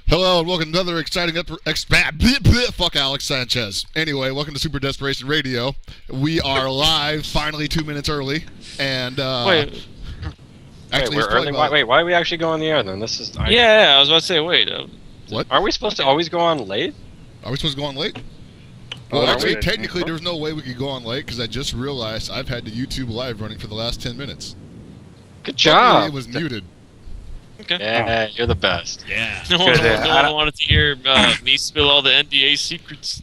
Hello and welcome to another exciting fuck Alex Sanchez. Anyway, welcome to Super Desperation Radio. We are live, finally 2 minutes early, and Wait, we're early. Wait, why are we actually going on the air then? This is. Yeah, I was about to say, wait. What? Are we supposed to always go on late? Are we supposed to go on late? Well, Well, actually, technically, there's no way we could go on late because I just realized I've had the YouTube live running for the last 10 minutes. Good job. It was muted. Okay. Yeah, you're the best. Yeah. No one wanted to hear me spill all the NDA secrets,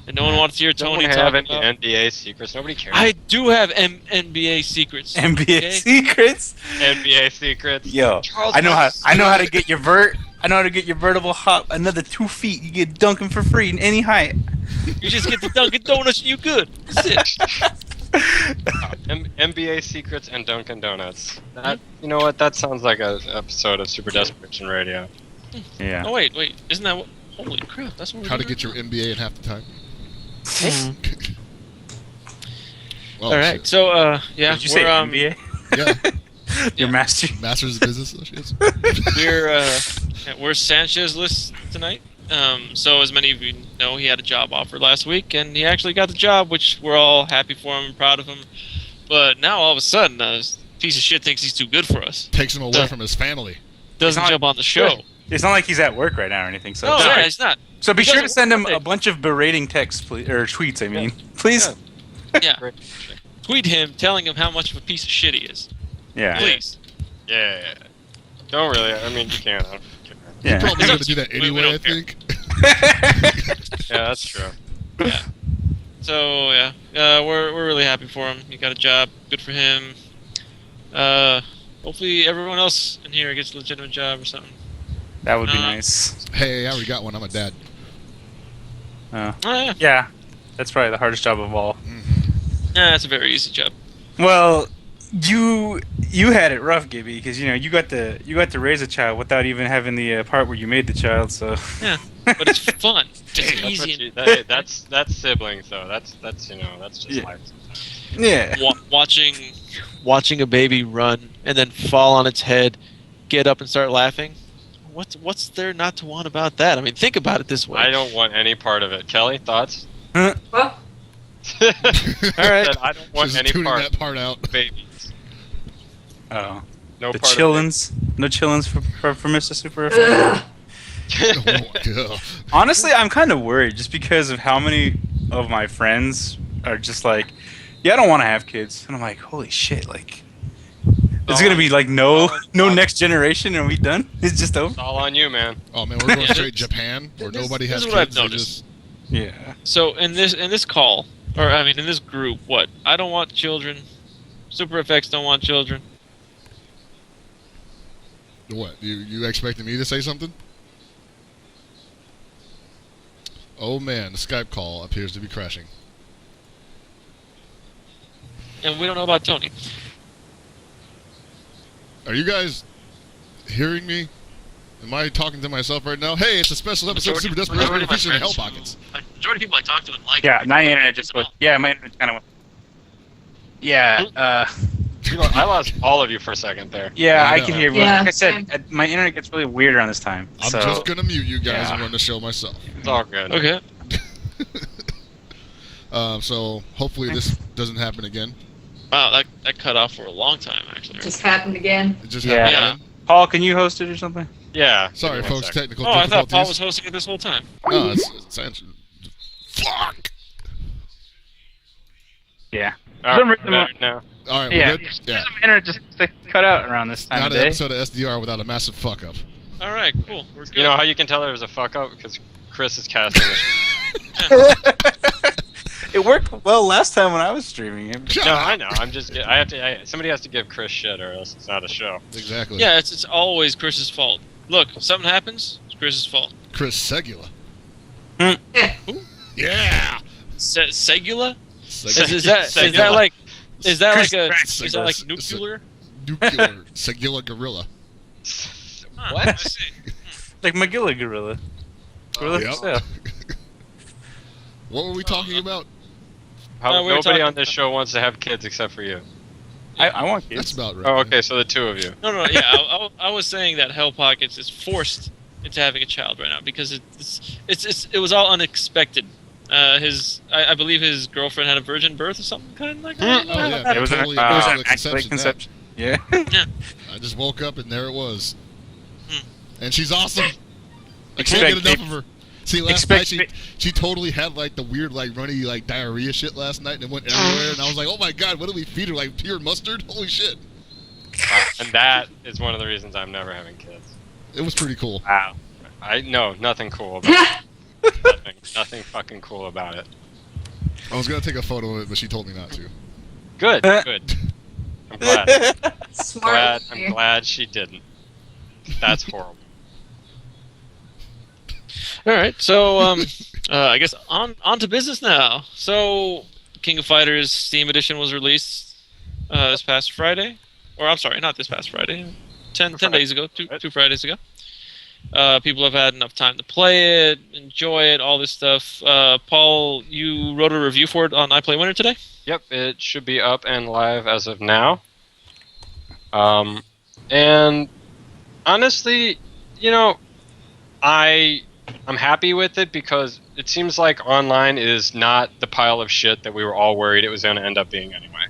and no one wanted to hear Tony Don't talk have any about... NDA secrets. Nobody cares. I do have NBA secrets. NBA okay? secrets. NBA secrets. Yo, Charles I know how to Manson. get your vertical hop another 2 feet. You get dunking for free in any height. You just get the Dunkin' Donuts and you good. That's it. NBA secrets and Dunkin' Donuts. You know what? That sounds like an episode of Super Desperation Radio. Yeah. Oh wait, isn't that what? Holy crap! That's what we're How to doing get your MBA in half the time. Well, all right, shit. so yeah, Did you say MBA? Yeah. Your master. Masters of Business Associates. we're Sanchez list tonight. So as many of you know, he had a job offer last week, and he actually got the job, which we're all happy for him and proud of him. But now all of a sudden, this piece of shit thinks he's too good for us. Takes him away from his family. Doesn't jump on the show. It's not like he's at work right now or anything. So No, yeah, he's not. So be He sure to doesn't send him work. a bunch of berating texts, please, or tweets. I mean, please. Yeah. Tweet him, telling him how much of a piece of shit he is. Yeah. Please. Yeah. Don't really. I mean, you can. I don't care. Yeah. Probably It's going up to to do that you. We anyway, don't I care. think. Yeah, that's true. Yeah. So yeah, we're really happy for him. He got a job. Good for him. Hopefully everyone else in here gets a legitimate job or something. That would be nice. Hey, I already got one. I'm a dad. Oh yeah. Yeah. That's probably the hardest job of all. Yeah, that's a very easy job. Well, you had it rough, Gibby, because you got to raise a child without even having the part where you made the child. So Yeah, but it's fun. It's That's, easy. that's siblings though. That's just Yeah. life. yeah. Watching a baby run and then fall on its head, get up and start laughing. What's there not to want about that? I mean, think about it this way. I don't want any part of it. Kelly, thoughts? Huh? Well, All right. I don't want Just any tuning part that part out. of babies. Oh. No The part chillins. No chillins for Mr. Super. ugh. Oh, Honestly, I'm kind of worried just because of how many of my friends are just like, yeah, I don't want to have kids. And I'm like, holy shit, like, it's going to be like no next generation and we done? It's just over? It's all on you, man. oh man, we're going straight Japan where This- nobody this has is what I've kids. They noticed. just Yeah. So in this call, or I mean in this group, what? I don't want children. Super FX don't want children. what? You expecting me to say something? Oh man, the Skype call appears to be crashing. And we don't know about Tony. Are you guys hearing me? Am I talking to myself right now? Hey, it's a special episode of Super Desperation Radio featuring Hell Pockets. Majority of people I talk to and like. Yeah, my internet just went. Yeah, my internet kind of went. Yeah, I lost all of you for a second there. yeah, I I know. can hear you. Yeah. Like I said, my internet gets really weird around this time. I'm so just gonna mute you guys yeah. and run the show myself. It's all good. Okay. So hopefully this doesn't happen again. Wow, that cut off for a long time actually. Right? Just happened again. It just Yeah. happened again. Paul, can you host it or something? Yeah. Sorry, give me one folks. sec. Technical Oh, I thought difficulties. Paul was hosting it this whole time. No, it's Sanchez. Fuck. Yeah. All some right, reason better now. All right, Yeah. we're good. Yeah. My internet just cut out around this time Not of an day. episode of SDR without a massive fuck up. All right, cool. We're good. You know how you can tell there was a fuck up? Because Chris is casting the It worked well last time when I was streaming it. Shut No, up. I know. Somebody has to give Chris shit or else it's not a show. Exactly. Yeah, it's always Chris's fault. Look, something happens, it's Chris's fault. Chris Segula. Eh, Yeah. Segula? Segula. Is that Segula. like is that Chris like a Pratt. is that like Segula. nuclear? Nuclear. Segula Gorilla. Huh, What? I see. Like Magilla Gorilla. Gorilla Yep. for sale. What were we talking about? How we were nobody talking- on this show wants to have kids except for you. I want That's kids. about right. Oh, okay, so the two of you. No, yeah, I was saying that Hell Pockets is forced into having a child right now because it was all unexpected. I believe his girlfriend had a virgin birth or something kind of like that. Oh yeah, It was totally an immaculate immaculate conception. Yeah. I just woke up and there it was, and she's awesome. I Expect can't get enough baby- of her. See, last night expect she totally had like the weird like runny like diarrhea shit last night and it went everywhere and I was like, oh my god, what do we feed her, like pure mustard? Holy shit! And that is one of the reasons I'm never having kids. It was pretty cool. Wow. Nothing cool about it. Nothing fucking cool about it. I was gonna take a photo of it, but she told me not to. Good, good. I'm glad. Smart. I'm glad she didn't. That's horrible. All right, so I guess on to business now. So, King of Fighters Steam Edition was released this past Friday, or I'm sorry, not this past Friday, 10 days ago, two Fridays ago. People have had enough time to play it, enjoy it, all this stuff. Paul, you wrote a review for it on iPlayWinner today? Yep, it should be up and live as of now. And honestly, you know, I'm happy with it because it seems like online is not the pile of shit that we were all worried it was going to end up being anyway.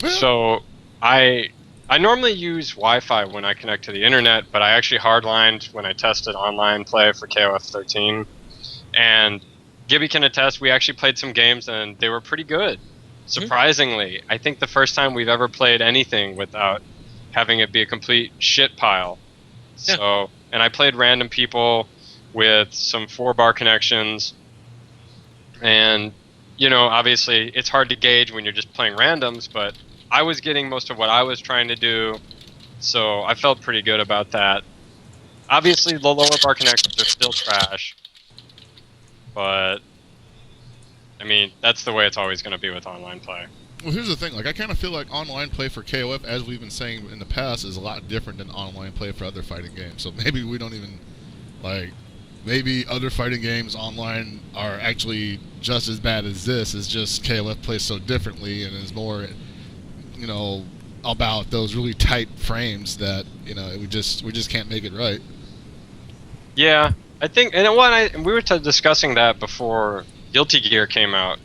So I normally use Wi-Fi when I connect to the internet, but I actually hardlined when I tested online play for KOF 13. And Gibby can attest, we actually played some games and they were pretty good. Surprisingly, I think the first time we've ever played anything without having it be a complete shit pile. Yeah. So, and I played random people with some 4-bar connections. And, you know, obviously it's hard to gauge when you're just playing randoms, but I was getting most of what I was trying to do, so I felt pretty good about that. Obviously, the lower bar connections are still trash, but I mean, that's the way it's always going to be with online play. Well, here's the thing. Like, I kind of feel like online play for KOF, as we've been saying in the past, is a lot different than online play for other fighting games. So maybe we don't even, like, maybe other fighting games online are actually just as bad as this. It's just KOF plays so differently and is more, you know, about those really tight frames that, you know, we just can't make it right. Yeah, I think, and we were discussing that before Guilty Gear came out.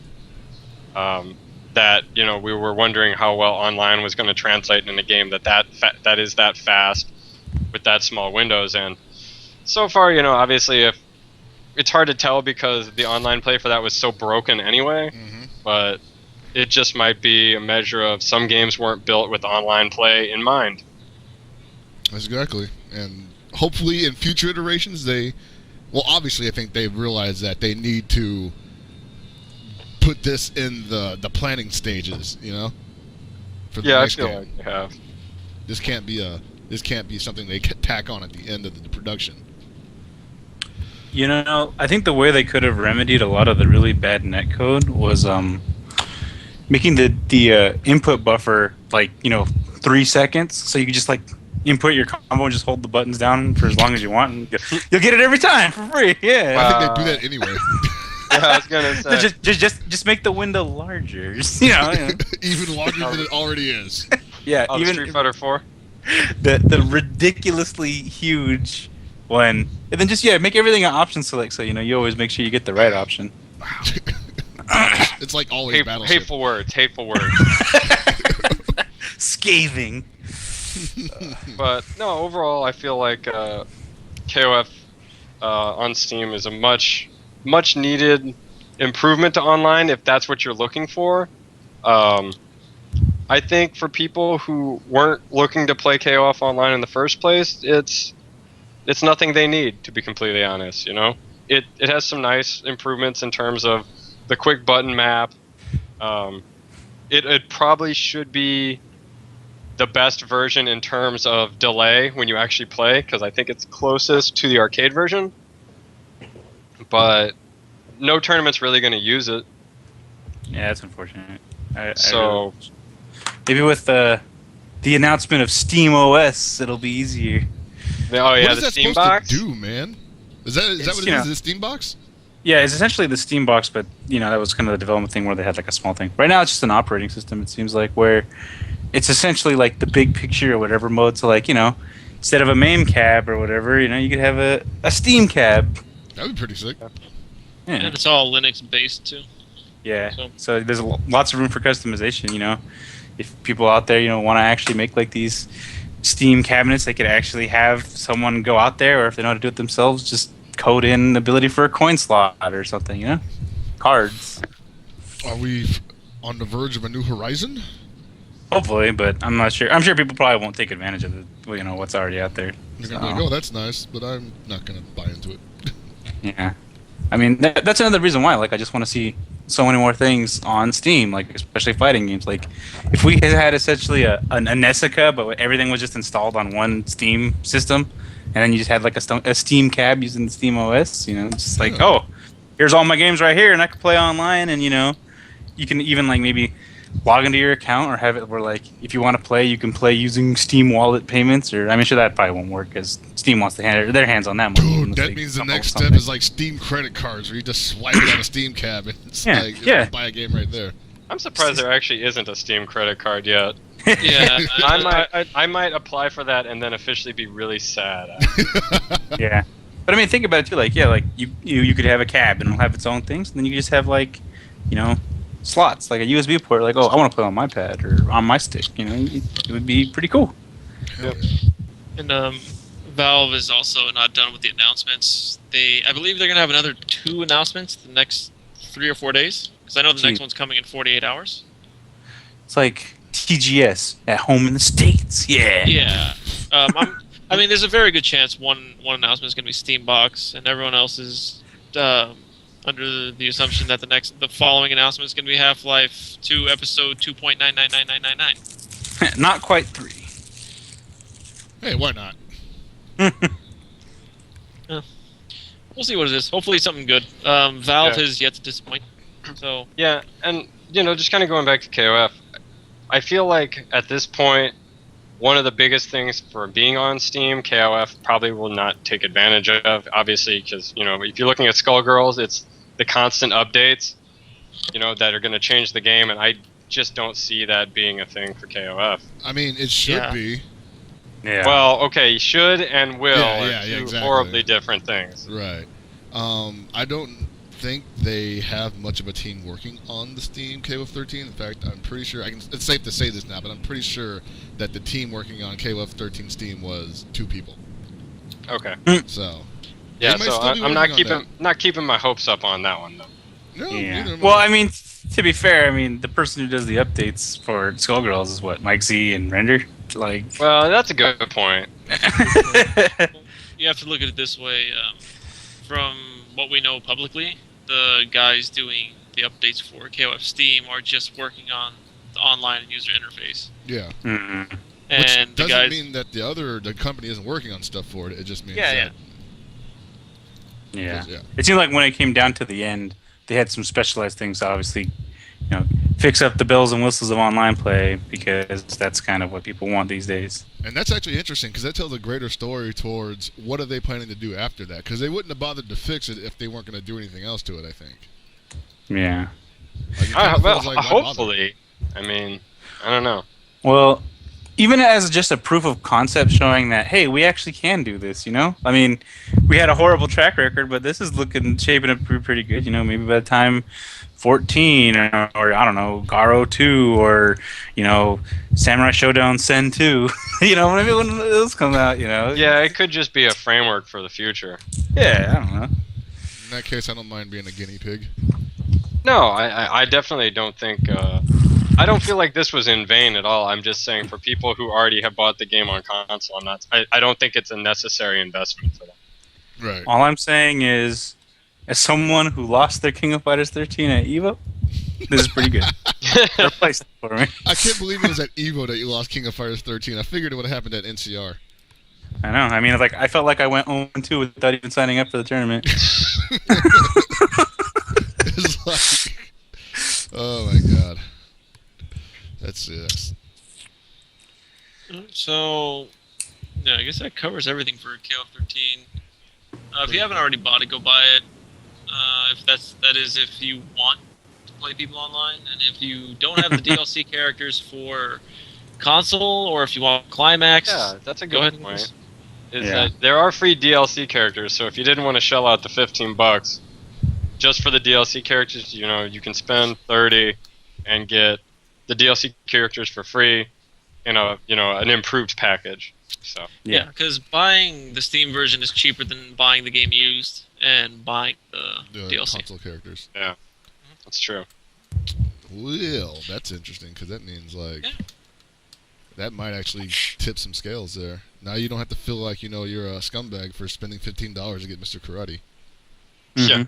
That, you know, we were wondering how well online was going to translate in a game that is that fast with that small windows. And so far, you know, obviously, if it's hard to tell because the online play for that was so broken anyway. But it just might be a measure of some games weren't built with online play in mind. Exactly, and hopefully in future iterations obviously I think they've realized that they need to put this in the planning stages, you know, for the next I feel game. like they have. This can't be something they tack on at the end of the production. You know, I think the way they could have remedied a lot of the really bad netcode was making the input buffer like, you know, 3 seconds, so you could just like input your combo and just hold the buttons down for as long as you want, and you'll get it every time for free. Yeah, I think they do that anyway. Yeah, I was gonna say. just make the window larger. You know. Even larger than it already is. Yeah, Oh, even Street Fighter 4. the ridiculously huge one, and then just make everything an option select, so you know you always make sure you get the right option. It's like always Battleship. Hateful words. Scathing. But no, overall, I feel like KOF on Steam is a much needed improvement to online if that's what you're looking for. I think for people who weren't looking to play KOF online in the first place, it's nothing they need, to be completely honest. You know, it has some nice improvements in terms of the quick button map. It probably should be the best version in terms of delay when you actually play, because I think it's closest to the arcade version. But no tournament's really going to use it. Yeah, that's unfortunate. Maybe with the announcement of Steam OS, it'll be easier. Oh yeah, what is the that Steam supposed box. to do, man? Is that what it is? The Steam box? Yeah, it's essentially the Steam box, but you know that was kind of the development thing where they had like a small thing. Right now, it's just an operating system. It seems like where it's essentially like the big picture or whatever mode. So like, you know, instead of a MAME cab or whatever, you could have a Steam cab. That'd be pretty sick. And Yeah. it's all Linux based too. Yeah. So- So there's lots of room for customization. If people out there, want to actually make like these Steam cabinets, they could actually have someone go out there, or if they know how to do it themselves, just code in the ability for a coin slot or something. Cards. Are we on the verge of a new horizon? Hopefully, but I'm not sure. I'm sure people probably won't take advantage of it. What's already out there. You're gonna be like, oh, that's nice, but I'm not gonna buy into it. Yeah. I mean, that's another reason why. Like, I just want to see so many more things on Steam, like especially fighting games. Like, if we had essentially a Nessica, but everything was just installed on one Steam system, and then you just had like a Steam cab using the Steam OS, it's just like, oh, here's all my games right here, and I can play online, and you can even like maybe log into your account or have it where like if you want to play, you can play using Steam Wallet payments, or I'm sure that probably won't work because Steam wants to hand their hands on that money. Dude, that means the next step is like Steam credit cards, where you just swipe it on a Steam cab and it's buy a game right there. I'm surprised there actually isn't a Steam credit card yet. Yeah, I might apply for that and then officially be really sad. Yeah, but I mean, think about it too. Like, you could have a cab and it'll have its own things, and then you could just have like, slots, like a USB port. Like, oh, I want to play on my pad or on my stick. It would be pretty cool. Hell and Valve is also not done with the announcements. I believe they're gonna have another 2 announcements the next 3 or 4 days, because I know the next one's coming in 48 hours. It's like TGS at home in the States. Yeah. Yeah. I mean, there's a very good chance one announcement is going to be Steambox, and everyone else is under the assumption that the following announcement is going to be Half-Life 2 episode 2.999999. Not quite 3. Hey, why not? We'll see what it is. Hopefully something good. Valve has yet to disappoint. So yeah, and just kind of going back to KOF, I feel like at this point, one of the biggest things for being on Steam, KOF probably will not take advantage of, obviously, because, if you're looking at Skullgirls, it's the constant updates, that are going to change the game, and I just don't see that being a thing for KOF. I mean, it should be. Yeah. Well, okay, should and will are two exactly. Horribly different things. Right. I don't think they have much of a team working on the Steam KOF 13. In fact, I'm pretty sure it's safe to say this now, but I'm pretty sure that the team working on KOF 13 Steam was 2 people. Okay. So yeah, so I'm not keeping my hopes up on that one though. No, yeah. Well, I mean, to be fair, I mean the person who does the updates for Skullgirls is what, Mike Z and Render. Like, well, that's a good point. You have to look at it this way. From what we know publicly, the guys doing the updates for KOF Steam are just working on the online user interface. Yeah. Mm-hmm. And which doesn't mean that the company isn't working on stuff for it. It just means that... Yeah. It seemed like when it came down to the end, they had some specialized things, obviously, fix up the bells and whistles of online play, because that's kind of what people want these days. And that's actually interesting, because that tells a greater story towards what are they planning to do after that, because they wouldn't have bothered to fix it if they weren't going to do anything else to it, I think. Yeah. Hopefully. I mean, I don't know. Well, even as just a proof of concept showing that, hey, we actually can do this, I mean, we had a horrible track record, but this is shaping up pretty good, maybe by the time 14 or I don't know, Garo 2 or, Samurai Showdown Sen 2, maybe when those come out, Yeah, it could just be a framework for the future. Yeah, I don't know. In that case, I don't mind being a guinea pig. No, I definitely don't think... I don't feel like this was in vain at all. I'm just saying for people who already have bought the game on console, I don't think it's a necessary investment for them. Right. All I'm saying is, as someone who lost their King of Fighters 13 at EVO, this is pretty good. Replaced it for me. I can't believe it was at EVO that you lost King of Fighters 13. I figured it would have happened at NCR. I know. I mean, I felt like I went 0-2 without even signing up for the tournament. It's like, oh my god. That's it. So, yeah, I guess that covers everything for KOF 13. If you haven't already bought it, go buy it. If you want to play people online, and if you don't have the DLC characters for console, or if you want Climax, Yeah, that's a go ahead good and point. is Yeah. that there are free DLC characters. So if you didn't want to shell out the $15 just for the DLC characters, you can spend 30 and get the DLC characters for free in an improved package. So Yeah, because buying the Steam version is cheaper than buying the game used and buying the DLC. Console characters. yeah, that's true. Well, that's interesting because that means like that might actually tip some scales there. Now you don't have to feel like you're a scumbag for spending $15 to get Mr. Karate. Yeah.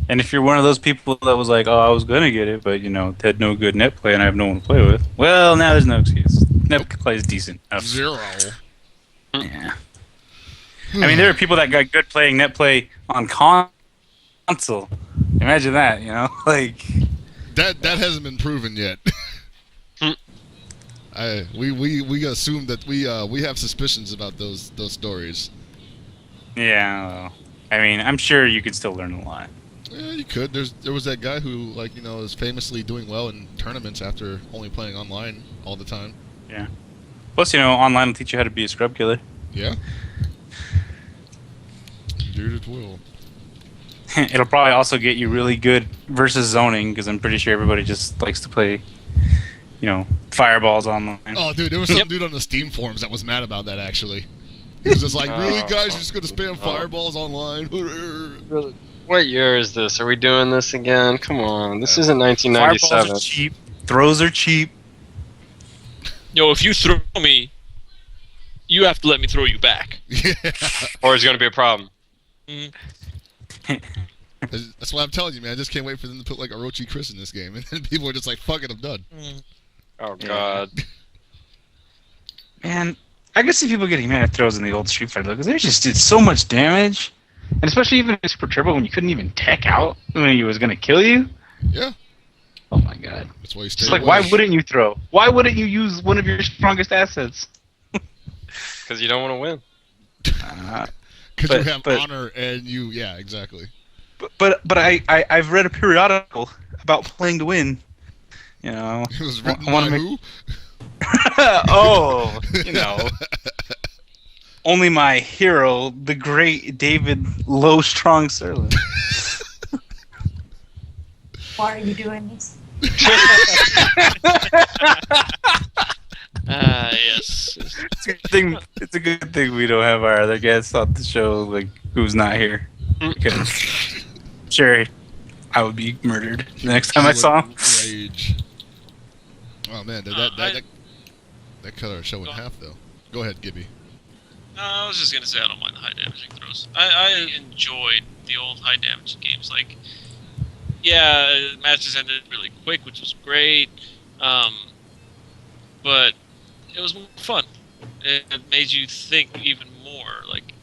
And if you're one of those people that was like, oh, I was gonna get it, but had no good net play and I have no one to play with, well, now there's no excuse. Net play is decent enough. 0. Yeah. I mean, there are people that got good playing net play on console. Imagine that, like That hasn't been proven yet. We assume that we have suspicions about those stories. Yeah. Well, I mean, I'm sure you could still learn a lot. Yeah, you could. There was that guy who is famously doing well in tournaments after only playing online all the time. Yeah. Plus, online will teach you how to be a scrub killer. Yeah. Dude, it will. It'll probably also get you really good versus zoning, because I'm pretty sure everybody just likes to play, fireballs online. Oh, dude, there was some dude on the Steam forums that was mad about that, actually. He was just like, really, guys, you're just going to spam fireballs online? What year is this? Are we doing this again? Come on, this isn't 1997. Fireballs are cheap. Throws are cheap. Yo, if you throw me, you have to let me throw you back. Yeah. Or it's going to be a problem. That's why I'm telling you, man. I just can't wait for them to put like Orochi Chris in this game, and then people are just like, "Fuck it, I'm done." Oh God. Man, I can see people getting mad at throws in the old Street Fighter because they just did so much damage, and especially even in Super Turbo when you couldn't even tech out when he was gonna kill you. Yeah. Oh my God. That's why you stay It's like, away. why wouldn't you throw? Why wouldn't you use one of your strongest assets? Because you don't want to win. Because you have honor and you, yeah, exactly. But I've read a periodical about playing to win. It was written I by wanna who? Oh, only my hero, the great David Low Strong Serlin. Why are you doing this? Yes. It's a good thing we don't have our other guests on the show, like who's not here, because sure, I would be murdered the next time I saw him. Rage. Oh man, that cut our show in half though. Go ahead, Gibby. No, I was just gonna say I don't mind the high damaging throws. I enjoyed the old high damage games. Like, yeah, matches ended really quick, which was great. But it was more fun. It made you think even more. Like,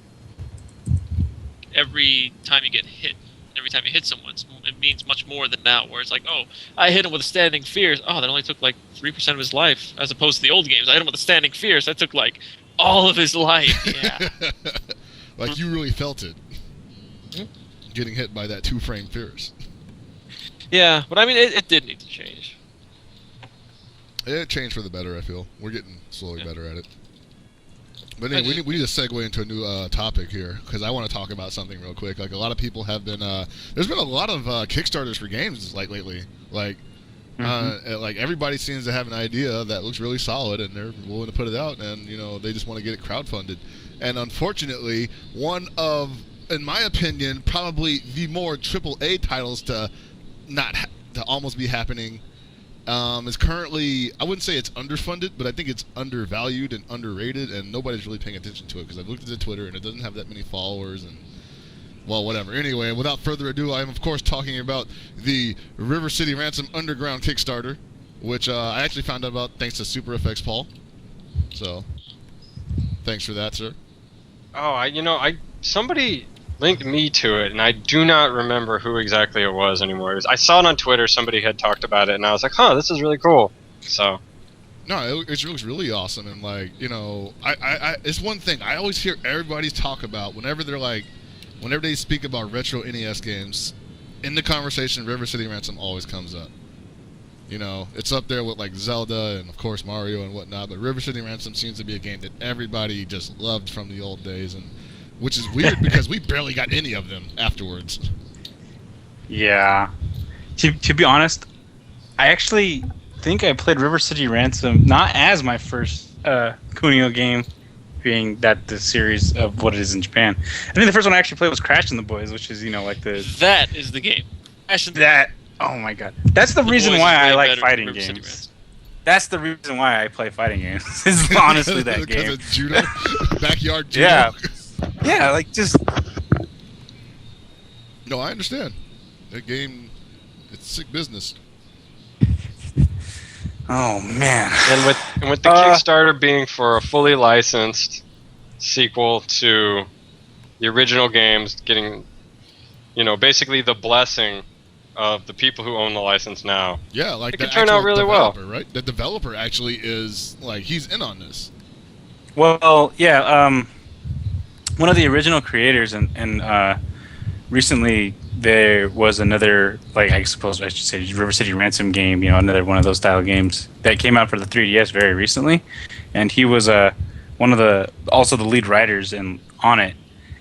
every time you get hit, every time you hit someone, it means much more than now, where it's like, oh, I hit him with a standing fierce. Oh, that only took like 3% of his life, as opposed to the old games. I hit him with a standing fierce. That took like all of his life. Yeah. Like you really felt it. Getting hit by that 2-frame fierce. Yeah, but I mean, it did need to change. It changed for the better, I feel. We're getting slowly better at it. But anyway, we need to segue into a new topic here, because I want to talk about something real quick. Like, a lot of people have been... there's been a lot of Kickstarters for games lately. Like, like everybody seems to have an idea that looks really solid, and they're willing to put it out, and, they just want to get it crowdfunded. And unfortunately, one of, in my opinion, probably the more AAA titles to almost be happening... is currently, I wouldn't say it's underfunded, but I think it's undervalued and underrated, and nobody's really paying attention to it, because I've looked at the Twitter, and it doesn't have that many followers, and, well, whatever. Anyway, without further ado, I am, of course, talking about the River City Ransom Underground Kickstarter, which I actually found out about thanks to Super FX Paul. So, thanks for that, sir. Oh, somebody linked me to it, and I do not remember who exactly it was anymore. I saw it on Twitter, somebody had talked about it, and I was like, huh, this is really cool. So, no, it looks really awesome, and like, it's one thing I always hear everybody talk about whenever they speak about retro NES games, in the conversation, River City Ransom always comes up. You know, it's up there with like Zelda and of course Mario and whatnot. But River City Ransom seems to be a game that everybody just loved from the old days, and which is weird because we barely got any of them afterwards. Yeah. To be honest, I actually think I played River City Ransom not as my first Kunio game, being that the series of what it is in Japan. I think the first one I actually played was Crash and the Boys, which is, you know, like the... That is the game. That... Oh my god. That's the reason Boys why is way I like better fighting than River City games. Ransom. That's the reason why I play fighting games. Is honestly that Because game. it's judo, backyard judo. Yeah. Yeah, like just... No, I understand. That game, it's sick business. Oh man. And with the Kickstarter being for a fully licensed sequel to the original games, getting, you know, basically the blessing of the people who own the license now. Yeah, like it the could turn out really well. Right? The developer actually is like he's in on this. Well, yeah. One of the original creators, and recently there was another, like I suppose I should say, River City Ransom game. You know, another one of those style games that came out for the 3DS very recently, and he was one of the also the lead writers on it,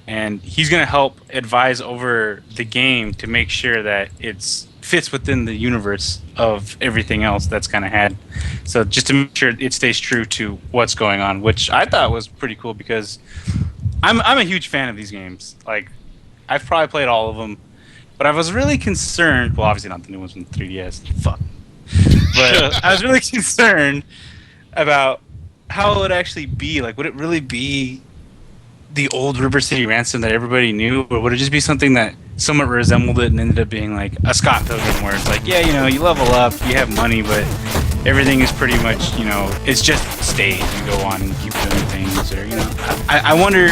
and he's going to help advise over the game to make sure that it's fits within the universe of everything else that's kind of had. So just to make sure it stays true to what's going on, which I thought was pretty cool because I'm a huge fan of these games. Like, I've probably played all of them, but I was really concerned. Well, obviously not the new ones from the 3DS. Fuck. But I was really concerned about how it would actually be. Like, would it really be the old River City Ransom that everybody knew, or would it just be something that somewhat resembled it and ended up being like a Scott Pilgrim, where it's like, yeah, you know, you level up, you have money, but everything is pretty much, you know, it's just stage. You go on and keep doing things, or, you know, I wonder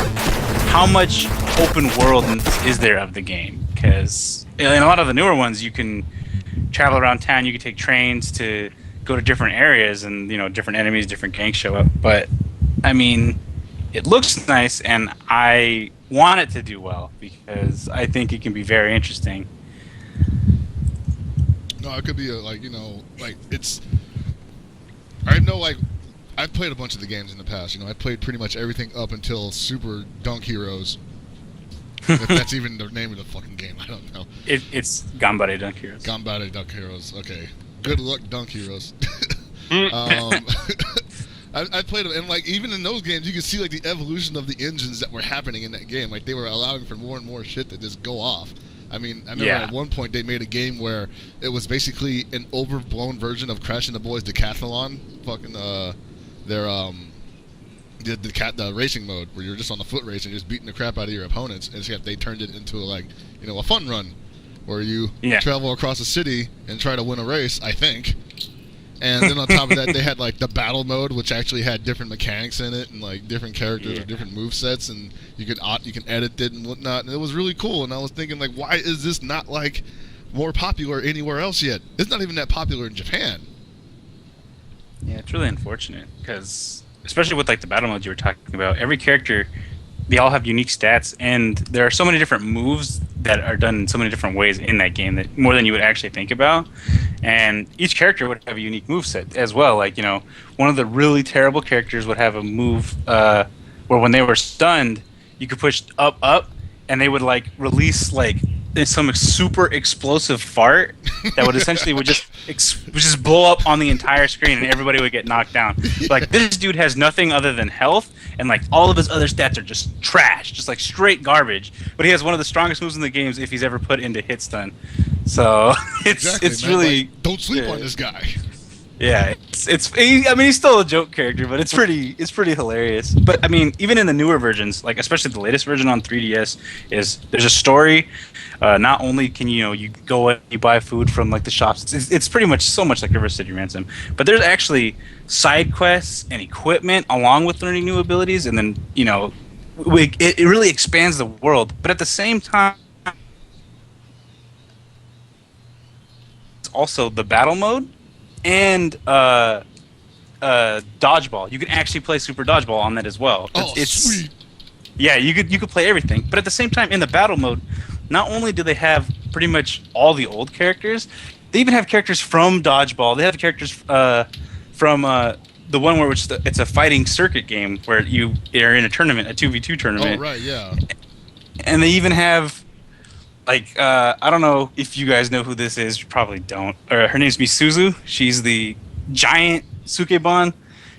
how much open world is there of the game, because in a lot of the newer ones, you can travel around town, you can take trains to go to different areas, and, you know, different enemies, different gangs show up. But I mean, it looks nice, and I want it to do well because I think it can be very interesting. No, it could be like, you know, like it's. I know, like, I've played a bunch of the games in the past. You know, I played pretty much everything up until Super Dunk Heroes. If that's even the name of the fucking game, I don't know. It's Ganbare Dunk Heroes. Ganbare Dunk Heroes. Okay. Good luck, Dunk Heroes. I played them, and like even in those games, you could see like the evolution of the engines that were happening in that game. Like they were allowing for more and more shit to just go off. I mean, I remember at one point they made a game where it was basically an overblown version of Crash and the Boys Decathlon. Fucking the racing mode where you're just on the foot race and just beating the crap out of your opponents. And except they turned it into like, you know, a fun run where you travel across a city and try to win a race, I think. And then on top of that, they had like the battle mode, which actually had different mechanics in it and like different characters with different movesets, and you can edit it and whatnot. And it was really cool. And I was thinking, like, why is this not like more popular anywhere else yet? It's not even that popular in Japan. Yeah, it's really unfortunate because, especially with like the battle modes you were talking about, every character, they all have unique stats, and there are so many different moves that are done in so many different ways in that game that more than you would actually think about. And each character would have a unique moveset as well. Like, you know, one of the really terrible characters would have a move where when they were stunned, you could push up, and they would like release like some super explosive fart that would essentially would just blow up on the entire screen, and everybody would get knocked down. Like, this dude has nothing other than health, and like all of his other stats are just trash, just like straight garbage. But he has one of the strongest moves in the games if he's ever put into hit stun. So it's really, like, don't sleep on this guy. Yeah, I mean, he's still a joke character, but it's pretty hilarious. But I mean, even in the newer versions, like especially the latest version on 3DS, there's a story. Not only can you go and you buy food from like the shops, it's pretty much so much like River City Ransom, but there's actually side quests and equipment along with learning new abilities, and then it really expands the world. But at the same time, it's also the battle mode and dodgeball. You can actually play Super Dodgeball on that as well. It's sweet. Yeah, you could play everything, but at the same time, in the battle mode, not only do they have pretty much all the old characters, They even have characters from Dodgeball. They have characters from the one where it's a fighting circuit game where you are in a tournament, a 2v2 tournament. Oh, right, yeah. And they even have, like, I don't know if you guys know who this is. You probably don't. Her name's Misuzu. She's the giant Sukeban.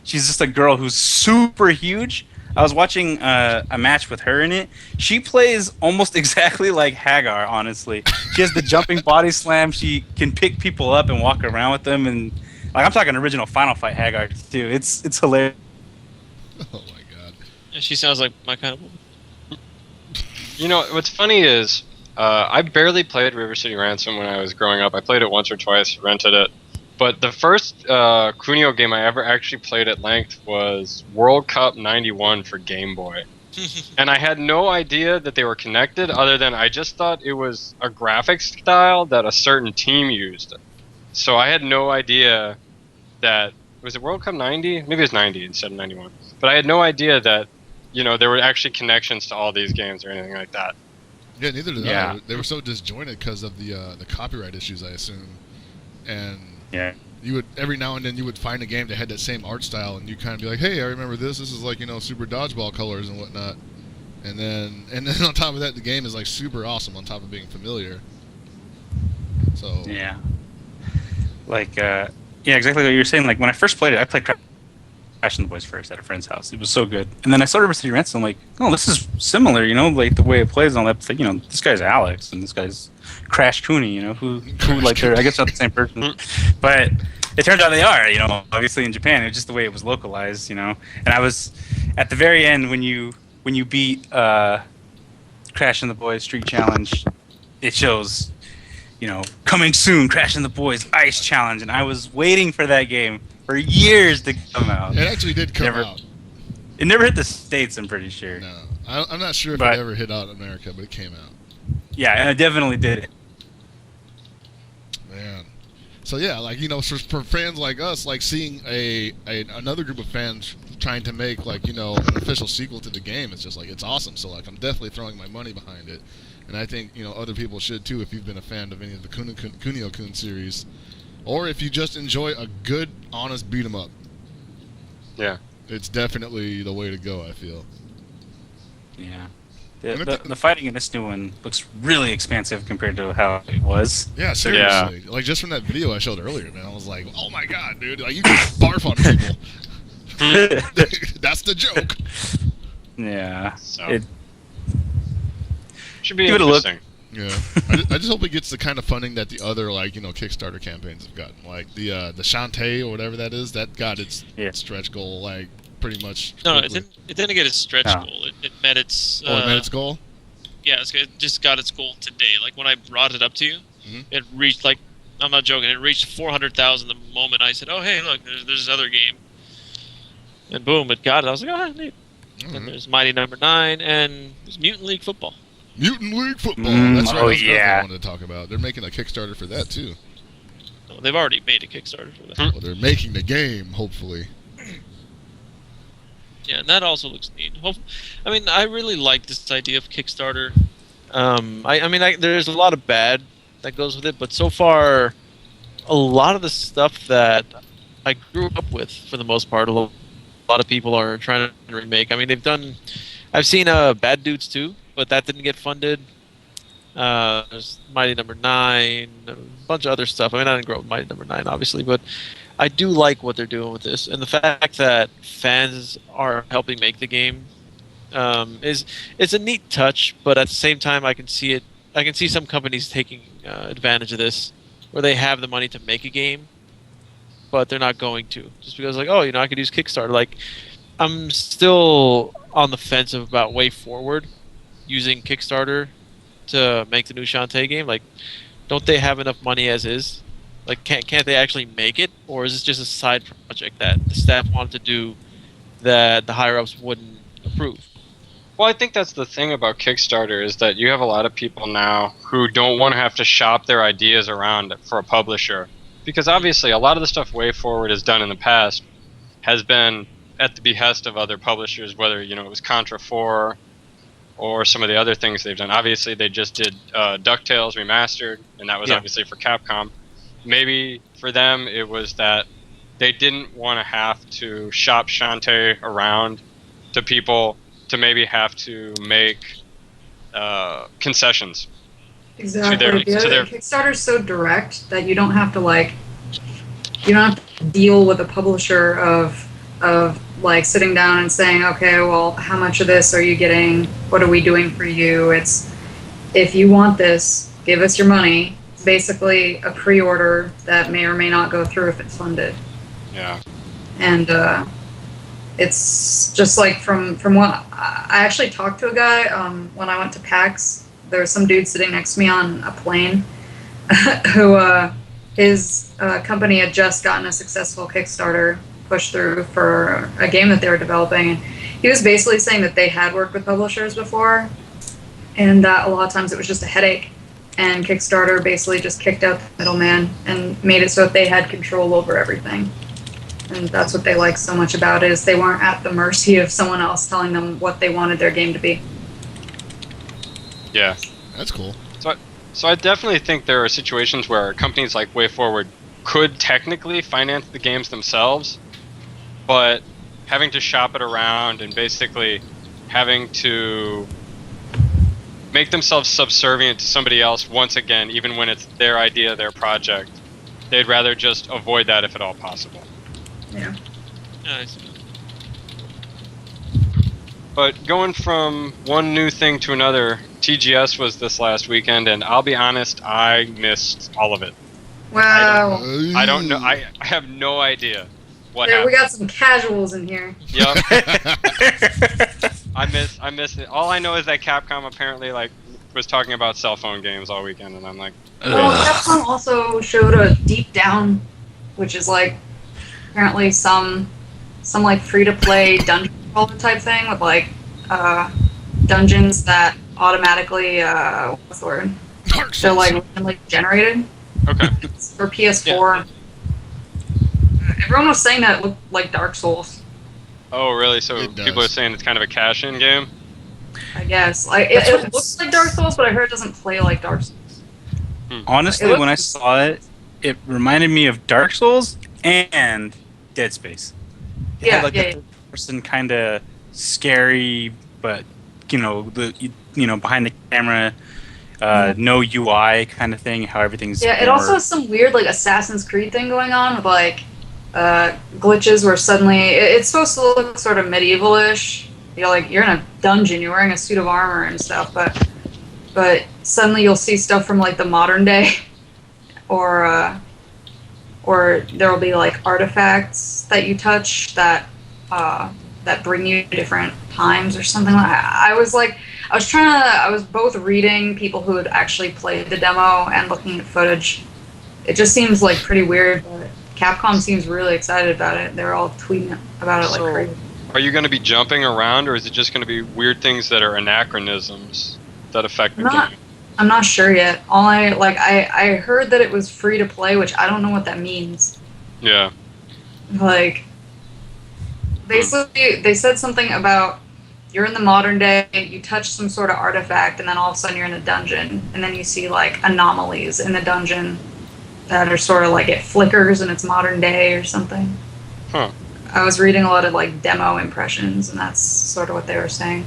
She's just a girl who's super huge. I was watching a match with her in it. She plays almost exactly like Hagar, honestly. She has the jumping body slam. She can pick people up and walk around with them. And like I'm talking original Final Fight Hagar, too. It's hilarious. Oh, my God. Yeah, she sounds like my kind of woman. You know, what's funny is I barely played River City Ransom when I was growing up. I played it once or twice, rented it. But the first Kunio game I ever actually played at length was World Cup 91 for Game Boy. And I had no idea that they were connected other than I just thought it was a graphics style that a certain team used. So I had no idea that... Was it World Cup 90? Maybe it was 90 instead of 91. But I had no idea that, you know, there were actually connections to all these games or anything like that. Yeah, neither did Yeah. I. They were so disjointed because of the copyright issues, I assume. And Yeah. you would every now and then you would find a game that had that same art style, and you kind of be like, "Hey, I remember this. This is like Super Dodgeball colors and whatnot." And then on top of that, the game is like super awesome on top of being familiar. So Yeah. Like, yeah, exactly what you were saying. Like, when I first played it, I played Crash and the Boys first at a friend's house. It was so good. And then I started River City Ransom. I'm like, oh, this is similar, like the way it plays and all that. But, this guy's Alex and this guy's Crash Cooney, who like they're, I guess, not the same person. But it turns out they are, obviously in Japan. It was just the way it was localized, And I was, at the very end, when you beat Crash and the Boys Street Challenge, it shows, coming soon, Crash and the Boys Ice Challenge. And I was waiting for that game for years to come out. it actually did come out. It never hit the States, I'm pretty sure. No, I'm not sure if But- it ever hit out in America, but it came out. Yeah, and it definitely did. Man. So yeah, like for fans like us, like seeing another group of fans trying to make like an official sequel to the game, it's just like it's awesome. So like I'm definitely throwing my money behind it, and I think other people should too if you've been a fan of any of the Kunio-kun series, or if you just enjoy a good, honest beat 'em up. Yeah. It's definitely the way to go, I feel. Yeah. The fighting in this new one looks really expansive compared to how it was. Yeah, seriously. Like just from that video I showed earlier, man, I was like, "Oh my god, dude! Like you can barf on people." That's the joke. Yeah. So. Should be Give it a look. interesting. Yeah, I just hope it gets the kind of funding that the other Kickstarter campaigns have gotten, like the Shantae or whatever that is. That got its stretch goal like pretty much. No, quickly. it didn't get its stretch No. goal. It met its. It met its goal. Yeah, it just got its goal today. Like when I brought it up to you, it reached like I'm not joking. It reached 400,000 the moment I said, "Oh hey, look, there's this other game," and boom, it got it. I was like, "Oh neat." And there's Mighty Number 9 and there's Mutant League Football. Mutant League Football. That's right. Oh, That's another thing yeah. I wanted to talk about. They're making a Kickstarter for that too. No, they've already made a Kickstarter for that. Well, they're making the game, hopefully. Yeah, and that also looks neat. I mean, I really like this idea of Kickstarter. There's a lot of bad that goes with it, but so far, a lot of the stuff that I grew up with, for the most part, a lot of people are trying to remake. I mean, I've seen Bad Dudes 2, but that didn't get funded. There's Mighty Number 9, a bunch of other stuff. I mean, I didn't grow up with Mighty Number 9, obviously, but I do like what they're doing with this, and the fact that fans are helping make the game it's a neat touch. But at the same time, I can see some companies taking advantage of this, where they have the money to make a game, but they're not going to, just because like, I could use Kickstarter. Like, I'm still on the fence about way forward using Kickstarter to make the new Shantae game. Like, don't they have enough money as is? Like, can't they actually make it, or is this just a side project that the staff wanted to do that the higher ups wouldn't approve? Well, I think that's the thing about Kickstarter is that you have a lot of people now who don't want to have to shop their ideas around for a publisher, because obviously a lot of the stuff WayForward has done in the past has been at the behest of other publishers, whether it was Contra 4 or some of the other things they've done. Obviously, they just did DuckTales Remastered, and that was obviously for Capcom. maybe for them it was that they didn't want to have to shop Shantae around to people to maybe have to make concessions. Exactly. to their Kickstarter's so direct that you don't have to you don't have to deal with a publisher of like sitting down and saying, okay, well, how much of this are you getting? What are we doing for you? It's, if you want this, give us your money. It's basically a pre-order that may or may not go through if it's funded. Yeah. And it's just like from what I actually talked to a guy when I went to PAX. There was some dude sitting next to me on a plane who his company had just gotten a successful Kickstarter push through for a game that they were developing, and he was basically saying that they had worked with publishers before, and that a lot of times it was just a headache, and Kickstarter basically just kicked out the middleman and made it so that they had control over everything. And that's what they like so much about it, is they weren't at the mercy of someone else telling them what they wanted their game to be. Yeah. That's cool. So I definitely think there are situations where companies like WayForward could technically finance the games themselves, but having to shop it around and basically having to make themselves subservient to somebody else once again, even when it's their idea, their project, they'd rather just avoid that if at all possible. Yeah. Nice. But going from one new thing to another, TGS was this last weekend, and I'll be honest, I missed all of it. Wow. I don't know. I have no idea what There, happened. we got some casuals in here. Yep. I missed it. All I know is that Capcom apparently was talking about cell phone games all weekend, and I'm like, Well, Capcom also showed a Deep Down, which is like apparently some like free-to-play dungeon crawler type thing with like dungeons that automatically what's the word? Dark They're Souls. like randomly generated. okay. It's for PS4. Everyone was saying that it looked like Dark Souls. Oh, really? So It does. people are saying it's kind of a cash-in game? I guess like it looks like Dark Souls, but I heard it doesn't play like Dark Souls. Honestly, It when I looks- saw it, it reminded me of Dark Souls and Dead Space. It Yeah, had like yeah, the yeah. third person kind of scary, but behind the camera, no UI kind of thing. How everything's Yeah, it more- also has some weird like Assassin's Creed thing going on with like glitches where suddenly it's supposed to look sort of medieval-ish. You're in a dungeon, you're wearing a suit of armor and stuff, but suddenly you'll see stuff from like the modern day, or there will be like artifacts that you touch that bring you to different times or something. I was both reading people who had actually played the demo and looking at footage. It just seems like pretty weird, but Capcom seems really excited about it. They're all tweeting about it like So- crazy. Are you going to be jumping around, or is it just going to be weird things that are anachronisms that affect the game? I'm not sure yet. I heard that it was free to play, which I don't know what that means. Yeah. Like, basically, they said something about you're in the modern day, you touch some sort of artifact, and then all of a sudden you're in a dungeon, and then you see like anomalies in the dungeon that are sort of like it flickers and it's modern day or something. Huh. I was reading a lot of like demo impressions, and that's sort of what they were saying.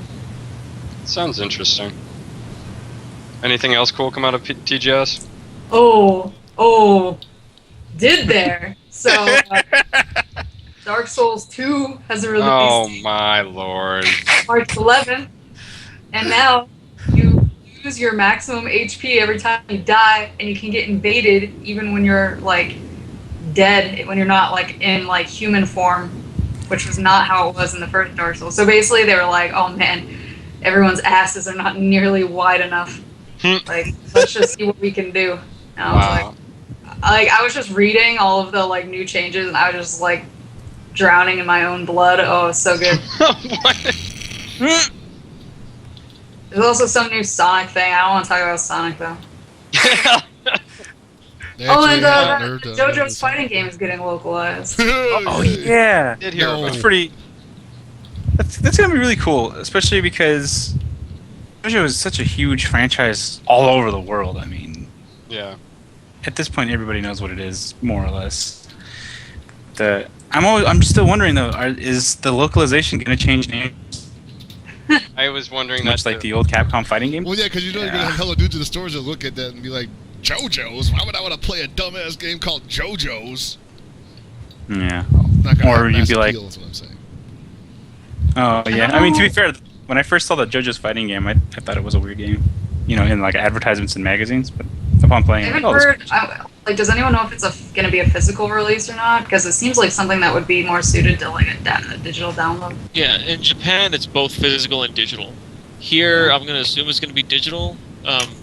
Sounds interesting. Anything else cool come out of TGS? Did there? So, Dark Souls 2 has a release Oh date, my lord. March 11th, and now you use your maximum HP every time you die, and you can get invaded even when you're like dead, when you're not like in like human form, which was not how it was in the first Dark Souls. So basically, they were like, "Oh man, everyone's asses are not nearly wide enough. Like, let's just see what we can do." And I was like, I was just reading all of the like new changes, and I was just like drowning in my own blood. Oh, it's so good. What? There's also some new Sonic thing. I don't want to talk about Sonic though. They Oh, actually and had a nerd the to- JoJo's fighting game is getting localized. Oh yeah, Did hear No. about that's it. pretty. That's gonna be really cool, especially because JoJo is such a huge franchise all over the world. I mean, Yeah. at this point, everybody knows what it is, more or less. I'm still wondering though, is the localization going to change names? I was wondering Much that like the old Capcom fighting game? Well, yeah, because you're going to have hella dudes in the stores that look at that and be like, JoJo's? Why would I want to play a dumbass game called JoJo's? Yeah. Not gonna Or have you'd mass be like, appeal, is what I'm saying. oh yeah. I mean, to be fair, when I first saw the JoJo's fighting game, I thought it was a weird game. You know, in like advertisements in magazines, but upon playing I it, haven't heard. Like, does anyone know if it's going to be a physical release or not? Because it seems like something that would be more suited to like a digital download. Yeah, in Japan it's both physical and digital. Here, I'm gonna assume it's gonna be digital.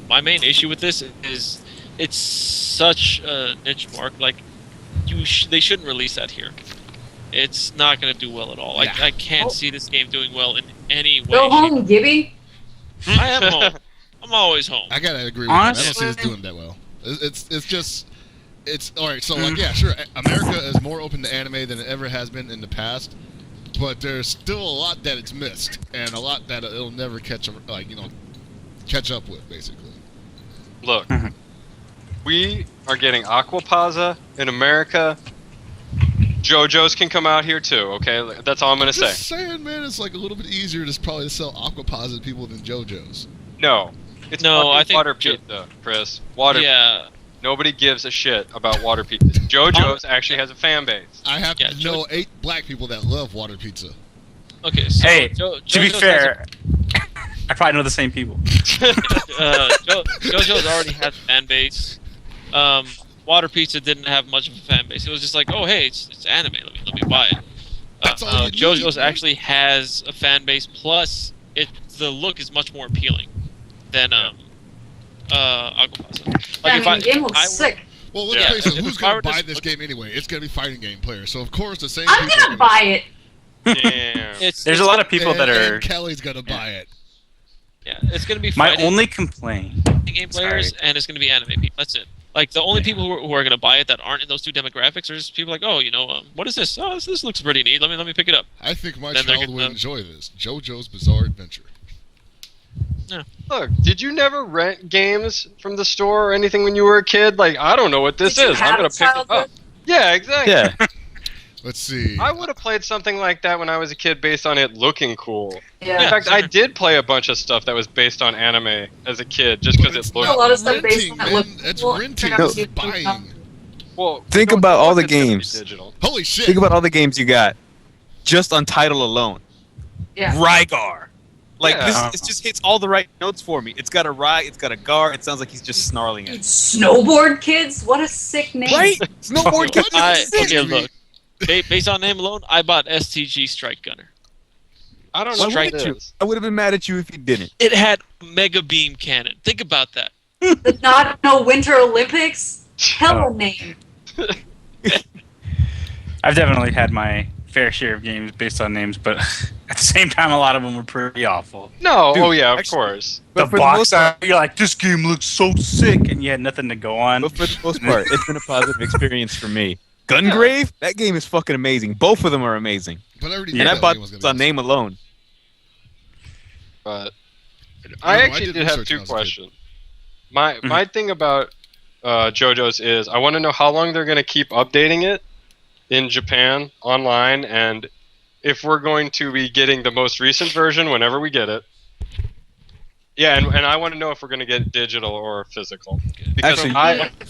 My main issue with this is it's such a niche mark. Like, they shouldn't release that here. It's not gonna do well at all. Like, I can't see this game doing well in any way. Go home, Gibby. I am home. I'm always home. I gotta agree with you. I don't see this doing that well. It's all right. So like, yeah, sure. America is more open to anime than it ever has been in the past, but there's still a lot that it's missed, and a lot that it'll never catch up with, basically. Look, we are getting Aquapazza in America. JoJo's can come out here too. Okay, that's all I'm gonna say. Just saying, man, it's like a little bit easier to probably sell Aquapazza to people than JoJo's. No. It's I think water pizza, Chris. Water. Yeah. Nobody gives a shit about water pizza. JoJo's actually has a fan base. I have to know 8 black people that love water pizza. Okay, so hey, to be fair, I probably know the same people. JoJo's already has a fan base. Water Pizza didn't have much of a fan base. It was just like, oh hey, it's anime. Let me buy it. JoJo's actually has a fan base. Plus, the look is much more appealing than Aquapazza. Like, Yeah, the game looks sick. Well, let's face it, who's going to buy this game anyway? It's going to be fighting game players. So, of course, the same I'm people going to buy it. Damn. There's a lot of people that are... And Kelly's going to buy it. Yeah, it's going to be My fighting only complaint... game players, and it's going to be anime people. That's it. Like, the only people who are going to buy it that aren't in those two demographics are just people like, oh, what is this? Oh, this looks pretty neat. Let me pick it up. I think my Then child would enjoy this. JoJo's Bizarre Adventure. Yeah. Look, did you never rent games from the store or anything when you were a kid? Like, I don't know what this Did you is. I'm have going to pick it childhood? up. Yeah, exactly. Yeah. Let's see. I would have played something like that when I was a kid based on it looking cool. Yeah. In fact, I did play a bunch of stuff that was based on anime as a kid just because it looked a lot of stuff based on renting, that look man. It's cool. renting. Check out It's YouTube. buying. Well, Think no, about all the it's gonna be games. digital. Holy shit. Think about all the games you got. Just Untitled alone. Yeah. Rygar. Like, Yeah. this just hits all the right notes for me. It's got a Ry, it's got a Gar, it sounds like he's just snarling it. Snowboard Kids? What a sick name. Right? Snowboard Kids is sick. Okay, look. Based on name alone, I bought STG Strike Gunner. I don't know Why what wouldn't it you? is. I would have been mad at you if you didn't. It had Mega Beam Cannon. Think about that. The Not No Winter Olympics? Hell Oh. name. I've definitely had my fair share of games based on names, but at the same time, a lot of them were pretty awful. No, Dude, oh yeah, of actually- course. But The for the box most art, you're like, this game looks so sick, and you had nothing to go on. But for the most part, it's been a positive experience for me. Gungrave, that game is fucking amazing. Both of them are amazing. But I already And knew I that bought game was gonna this on be name alone. But I I know, I actually did did have research when I two was a kid. questions. My thing about JoJo's is I want to know how long they're going to keep updating it in Japan online, and if we're going to be getting the most recent version whenever we get it. Yeah, and I want to know if we're going to get digital or physical. Because Actually, If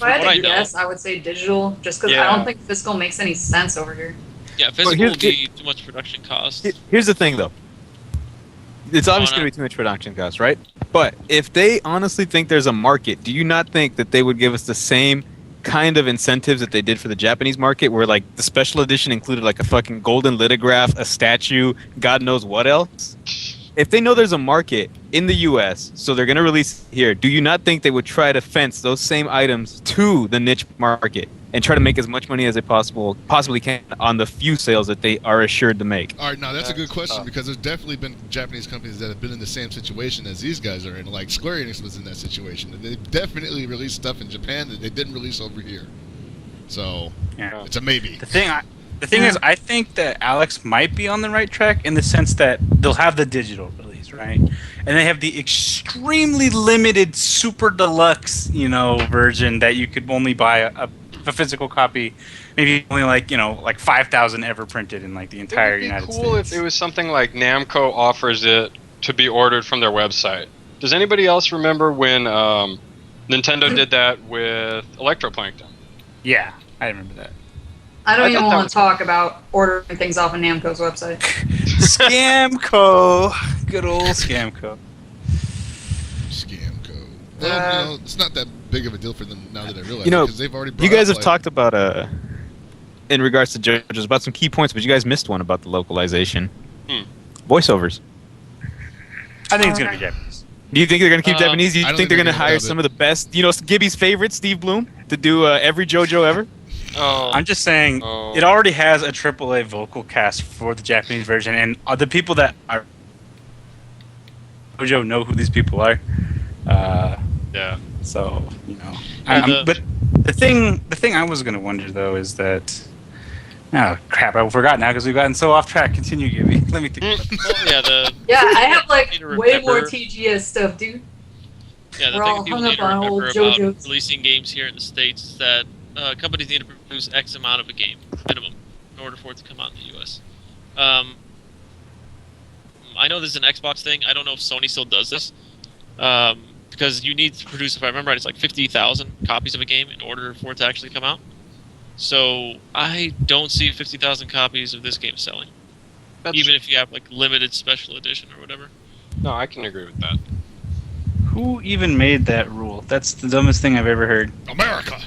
I had what I to know- guess, I would say digital, just because Yeah. I don't think physical makes any sense over here. Yeah, physical here's- will be too much production cost. Here's the thing, though. It's obviously no. going to be too much production cost, right? But if they honestly think there's a market, do you not think that they would give us the same kind of incentives that they did for the Japanese market, where like the special edition included like a fucking golden lithograph, a statue, God knows what else? If they know there's a market in the US, so they're going to release it here, do you not think they would try to fence those same items to the niche market and try to make as much money as they possibly can on the few sales that they are assured to make? All right, now that's a good question tough. because there's definitely been Japanese companies that have been in the same situation as these guys are in. Like Square Enix was in that situation, and they definitely released stuff in Japan that they didn't release over here. So Yeah. it's a maybe. The thing is, I think that Alex might be on the right track in the sense that they'll have the digital release, right? And they have the extremely limited super deluxe, version that you could only buy a physical copy, maybe only like 5,000 ever printed in like the entire United States. It would be cool if it was something like Namco offers it to be ordered from their website. Does anybody else remember when Nintendo did that with Electroplankton? Yeah, I remember that. I don't even want to talk about ordering things off of Namco's website. Scamco. Good old Scamco. Scamco. Well, it's not that big of a deal for them now that I realize because they've already brought you guys up, have talked about, in regards to JoJo's, about some key points, but you guys missed one about the localization. Voiceovers. I think it's going to be Japanese. Do you think they're going to keep Japanese? Do you I think they're going to hire some of the best, Gibby's favorite, Steve Bloom, to do every JoJo ever? Oh. I'm just saying, it already has a AAA vocal cast for the Japanese version, and the people that are JoJo know who these people are. Yeah. So but the thing I was gonna wonder though is that, oh crap, I forgot now because we've gotten so off track. Continue, Gibby. Let me think. Yeah, I have like way more remember- TGS stuff, dude. Yeah, the We're all thing people hung need up to on old remember about JoJo's. releasing games here in the States is that companies need to produce X amount of a game, minimum, in order for it to come out in the US. I know this is an Xbox thing. I don't know if Sony still does this. Because you need to produce, if I remember right, it's like 50,000 copies of a game in order for it to actually come out. So I don't see 50,000 copies of this game selling. Even if you have like limited special edition or whatever. No, I can agree with that. Who even made that rule? That's the dumbest thing I've ever heard. America.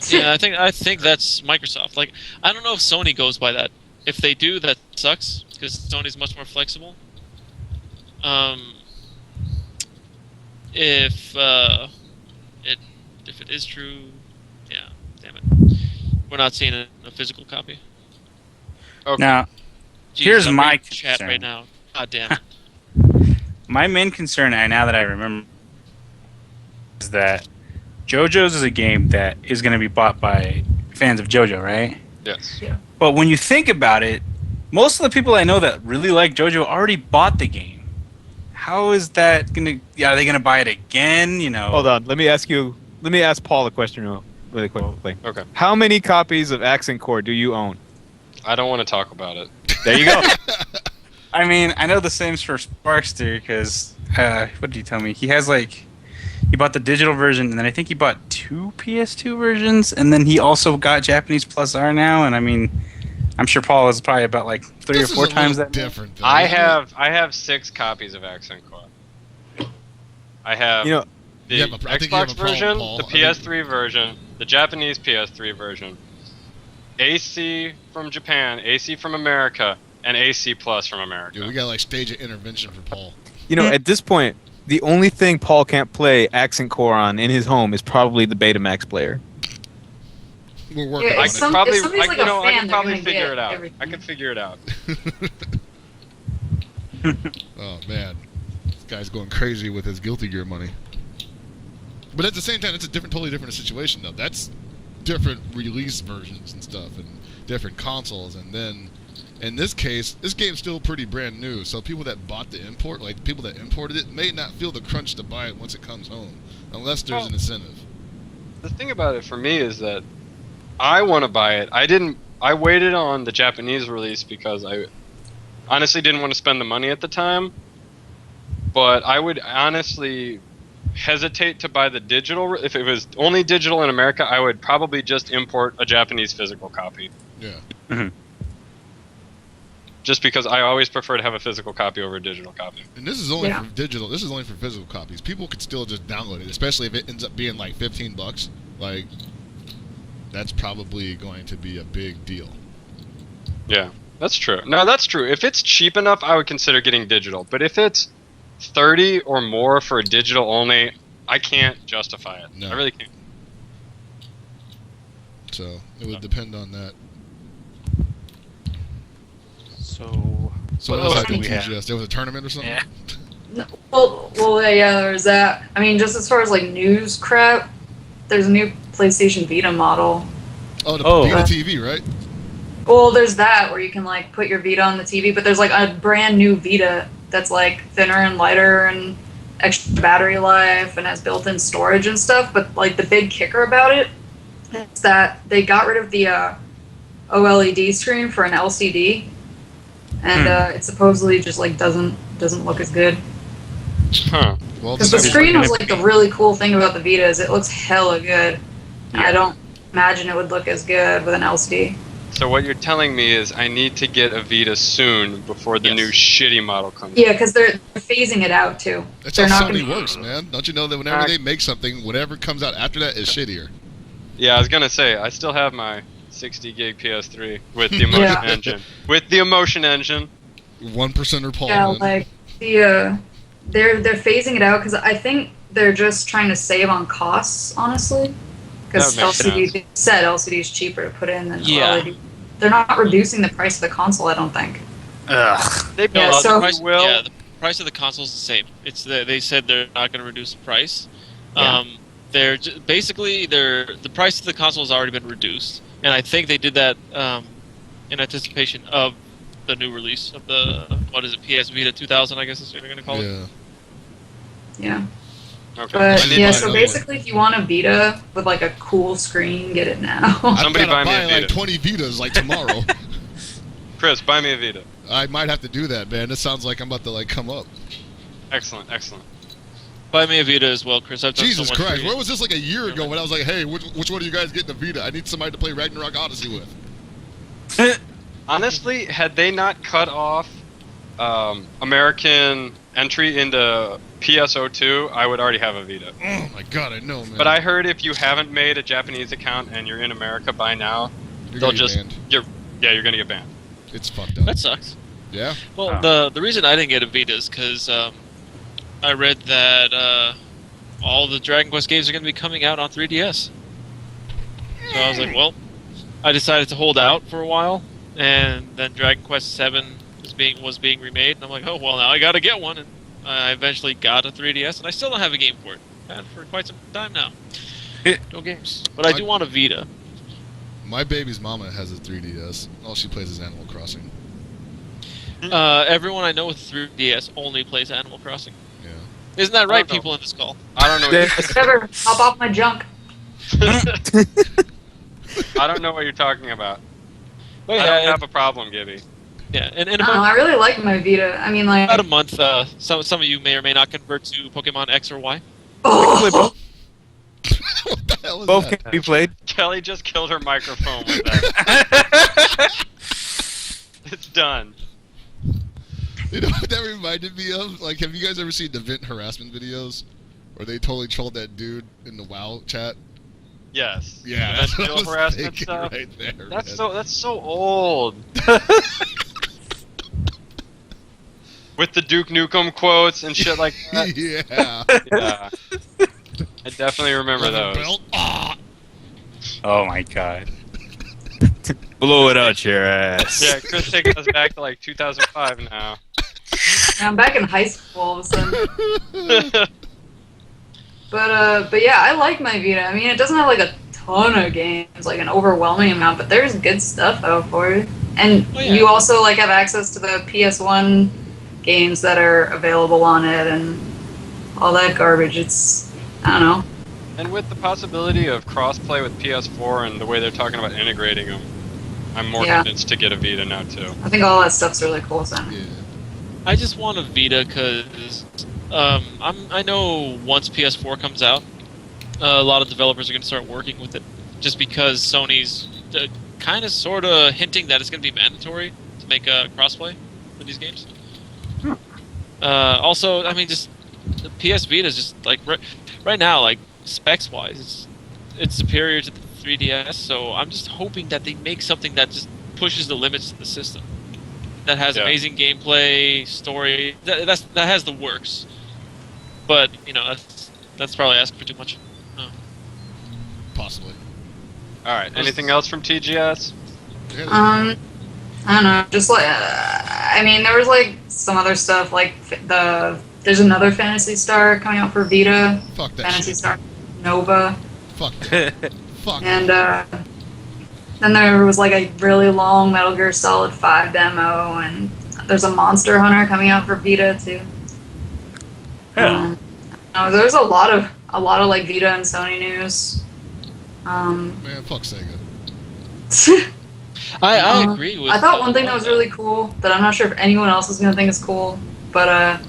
Yeah, I think that's Microsoft. Like, I don't know if Sony goes by that. If they do, that sucks because Sony's much more flexible. If it is true, yeah, damn it, we're not seeing a physical copy. Okay. Now, Jeez, here's I'm my reading chat concern. right now. God damn it. My main concern, now that I remember, is that JoJo's is a game that is going to be bought by fans of JoJo, right? Yes. Yeah. But when you think about it, most of the people I know that really like JoJo already bought the game. How is that going to... Yeah, are they going to buy it again? Hold on. Let me ask Paul a question really quickly. Okay. How many copies of Accent Core do you own? I don't want to talk about it. There you go. I mean, I know the same's for Sparkster because... what did he tell me? He has he bought the digital version, and then I think he bought 2 PS2 versions, and then he also got Japanese Plus R now, and I mean... I'm sure Paul is probably about 3 or 4 times that. Different. Though, I have 6 copies of Accent Core. I have the I think you have Xbox a problem, version, Paul. the PS3 version, the Japanese PS3 version, AC from Japan, AC from America, and AC Plus from America. Dude, we got stage of intervention for Paul. At this point, the only thing Paul can't play Accent Core on in his home is probably the Betamax player. We're working Yeah, on if it. somebody's I like a fan, can they're probably gonna figure get it out. everything. I can figure it out. Oh man, this guy's going crazy with his Guilty Gear money. But at the same time, it's a totally different situation though. That's different release versions and stuff, and different consoles. And then, in this case, this game's still pretty brand new. So people that bought the import, people that imported it, may not feel the crunch to buy it once it comes home, unless there's an incentive. The thing about it for me is that I want to buy it. I waited on the Japanese release because I honestly didn't want to spend the money at the time. But I would honestly hesitate to buy the digital. If it was only digital in America, I would probably just import a Japanese physical copy. Yeah. Mm-hmm. Just because I always prefer to have a physical copy over a digital copy. And this is only for digital. This is only for physical copies. People could still just download it, especially if it ends up being $15. That's probably going to be a big deal. Yeah, that's true. No, that's true. If it's cheap enough, I would consider getting digital. But if it's 30 or more for a digital only, I can't justify it. No. I really can't. So it would depend on that. So what else happened to TGS? There was a tournament or something? Yeah. No, well, yeah, there's that. I mean, just as far as news crap, there's a new PlayStation Vita model. Oh, the Vita TV, right? Well, there's that where you can put your Vita on the TV, but there's a brand new Vita that's like thinner and lighter and extra battery life and has built-in storage and stuff. But like the big kicker about it is that they got rid of the OLED screen for an LCD, and it supposedly just like doesn't look as good. Huh. Well, Because the screen was like the really cool thing about the Vita is it looks hella good. Yeah. I don't imagine it would look as good with an LCD. So what you're telling me is I need to get a Vita soon before the Yes. new shitty model comes. Yeah, because they're phasing it out too. That's They're how not Sony gonna- works, man. Don't you know that whenever they make something, whatever comes out after that is shittier? Yeah, I was gonna say I still have my 60 gig PS3 with the emotion Yeah. engine. With the emotion engine. 1%er Paul. Yeah, man. like they're phasing it out because I think they're just trying to save on costs, honestly. Because That makes LCD sense. they said LCD is cheaper to put in than Yeah. OLED. They're not reducing the price of the console, I don't think. Ugh. They Yeah, built so- the it price, will. yeah, the price of the console is the same. They said they're not going to reduce the price. Yeah. Basically the price of the console has already been reduced, and I think they did that in anticipation of the new release of the PS Vita 2000. I guess is what they're going to call it. Yeah. Yeah. Okay. But I need yeah, my so other basically if you want a Vita with like a cool screen, get it now. I've Somebody got to buy me a buy like Vita. 20 Vitas like tomorrow. one. Chris, buy me a Vita. I might have to do that, man. This sounds like I'm about to like come up. Excellent, excellent. Buy me a Vita as well, Chris. I've done Jesus so much for Christ, you. where was this like a year ago when I was like, hey, which one of you guys getting a Vita? I need somebody to play Ragnarok Odyssey with. Honestly, had they not cut off American entry into PSO2, I would already have a Vita. Oh my god, I know, man. But I heard if you haven't made a Japanese account and you're in America by now, You're they'll gonna get just banned. you're gonna get banned. It's fucked up. That sucks. Yeah? Well, Oh. the reason I didn't get a Vita is because I read that all the Dragon Quest games are going to be coming out on 3DS. So I was like, well, I decided to hold out for a while, and then Dragon Quest VII was being remade, and I'm like, oh well, now I got to get one, and I eventually got a 3DS, and I still don't have a game for it. I've had it for quite some time now. No games, but I do want a Vita. My baby's mama has a 3DS. All she plays is Animal Crossing. Everyone I know with 3DS only plays Animal Crossing. Yeah. Isn't that right, don't know. people in this call? I don't know. Trevor, hop off my junk. I don't know what you're talking about. But I yeah, don't have a problem, Gibby. yeah, and in I don't know, I really like my Vita. I mean, like, about a month, some of you may or may not convert to Pokemon X or Y. oh, What the hell is Both that? can be played. Kelly just killed her microphone with that. It's done. You know what that reminded me of? Like, have you guys ever seen the Vent harassment videos? Where they totally trolled that dude in the WoW chat? Yes. Yeah, That's that's what I was harassment thinking stuff. right there. That's so old. With the Duke Nukem quotes and shit like that. Yeah. Yeah. I definitely remember Leather those. belt. Ah! Oh my god. Blow it out your ass. Yeah, Chris taking us back to like 2005 now. I'm back in high school all of a sudden. But yeah, I like my Vita. I mean, it doesn't have like a ton of games, like an overwhelming amount, but there's good stuff out for it. And Oh, yeah. you also like have access to the PS1 games that are available on it and all that garbage. It's, I don't know. And with the possibility of crossplay with PS4 and the way they're talking about integrating them, I'm more Yeah. convinced to get a Vita now too. I think all that stuff's really cool. So. Yeah. I just want a Vita because I know once PS4 comes out, a lot of developers are going to start working with it, just because Sony's kind of sort of hinting that it's going to be mandatory to make a crossplay for these games. Also, I mean, just the PS Vita is just like right now, like specs wise, it's superior to the 3DS. So I'm just hoping that they make something that just pushes the limits of the system, that has Yeah. amazing gameplay, story, that has the works. But you know, that's probably asking for too much. Possibly. All right. Anything else from TGS? Yeah. I don't know. Just like, I mean, there was like some other stuff. Like there's another Phantasy Star coming out for Vita. Fuck that Phantasy shit. Star Nova. Fuck that. Fuck. And then there was like a really long Metal Gear Solid 5 demo, and there's a Monster Hunter coming out for Vita too. Yeah. There's a lot of like Vita and Sony news. Man, fuck Sega. I agree with. I thought one thing that was really cool that I'm not sure if anyone else is gonna think is cool, but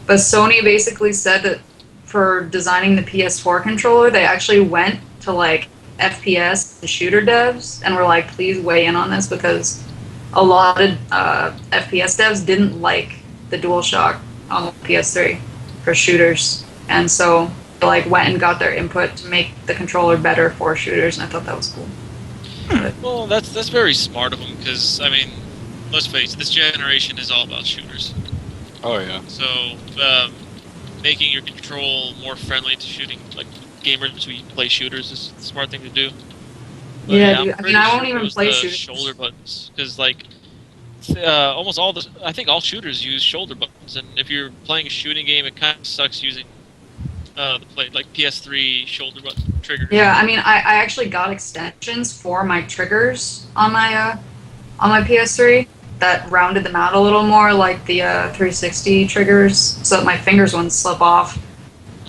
Sony basically said that for designing the PS4 controller, they actually went to like FPS and shooter devs and were like, please weigh in on this because a lot of FPS devs didn't like the DualShock on the PS3 for shooters, and so they like went and got their input to make the controller better for shooters, and I thought that was cool. Well, that's very smart of them because I mean, let's face it, this generation is all about shooters. Oh yeah. So making your control more friendly to shooting, like gamers who play shooters, is the smart thing to do. But, Yeah, I'm dude, I pretty mean, I sure won't it even was play the shooters. shoulder buttons because like almost all the, I think all shooters use shoulder buttons, and if you're playing a shooting game, it kind of sucks using the play like PS3 shoulder button triggers. Yeah, I mean, I actually got extensions for my triggers on my PS3 that rounded them out a little more, like the 360 triggers, so that my fingers wouldn't slip off.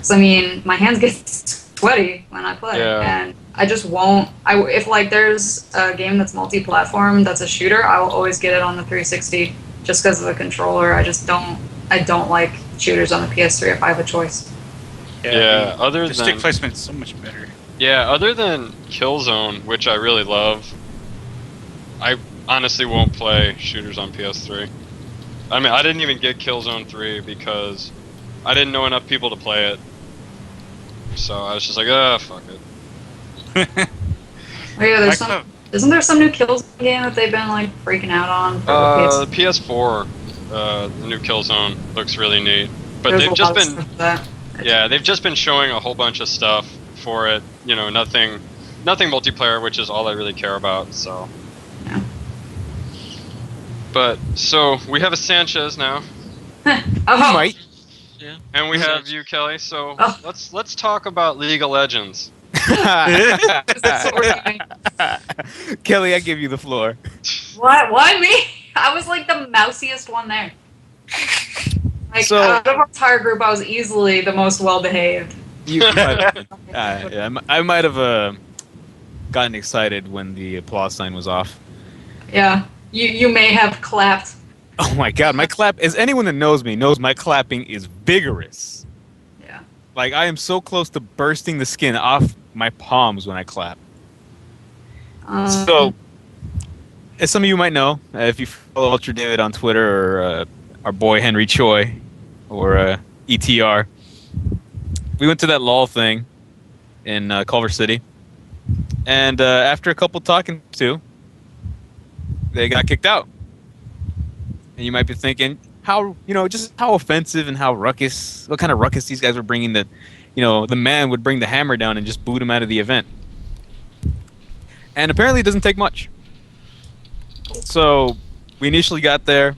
So I mean, my hands get sweaty when I play, and I just won't. If like there's a game that's multi-platform that's a shooter, I will always get it on the 360 just because of the controller. I don't like shooters on the PS3 if I have a choice. Yeah, other the than stick placement's so much better. Yeah, other than Killzone, which I really love, I honestly won't play shooters on PS3. I mean, I didn't even get Killzone 3 because I didn't know enough people to play it. So I was just like, fuck it. Oh yeah, isn't there some new Killzone game that they've been like freaking out on? For The PS4, the new Killzone looks really neat. But There's they've a just lot of been, stuff for that. yeah, they've just been showing a whole bunch of stuff for it. You know, nothing multiplayer, which is all I really care about. So. Yeah. But so we have a Sanchez now, Oh, Might. Yeah. and we have you, Kelly. So Oh. let's talk about League of Legends. That's what we're doing. Kelly, I give you the floor. What? Why me? I was like the mousiest one there. Like So- out of our entire group, I was easily the most well behaved. You might have, I might have gotten excited when the applause sign was off. Yeah, you may have clapped. Oh my god, my clap, as anyone that knows me knows my clapping is vigorous. Yeah. Like, I am so close to bursting the skin off my palms when I clap. So, as some of you might know, if you follow Ultra David on Twitter, or our boy Henry Choi, or ETR, we went to that LOL thing in Culver City, and after a couple talking to, they got kicked out. And you might be thinking, just how offensive and how ruckus, what kind of ruckus these guys were bringing that, the man would bring the hammer down and just boot him out of the event. And apparently it doesn't take much. So we initially got there.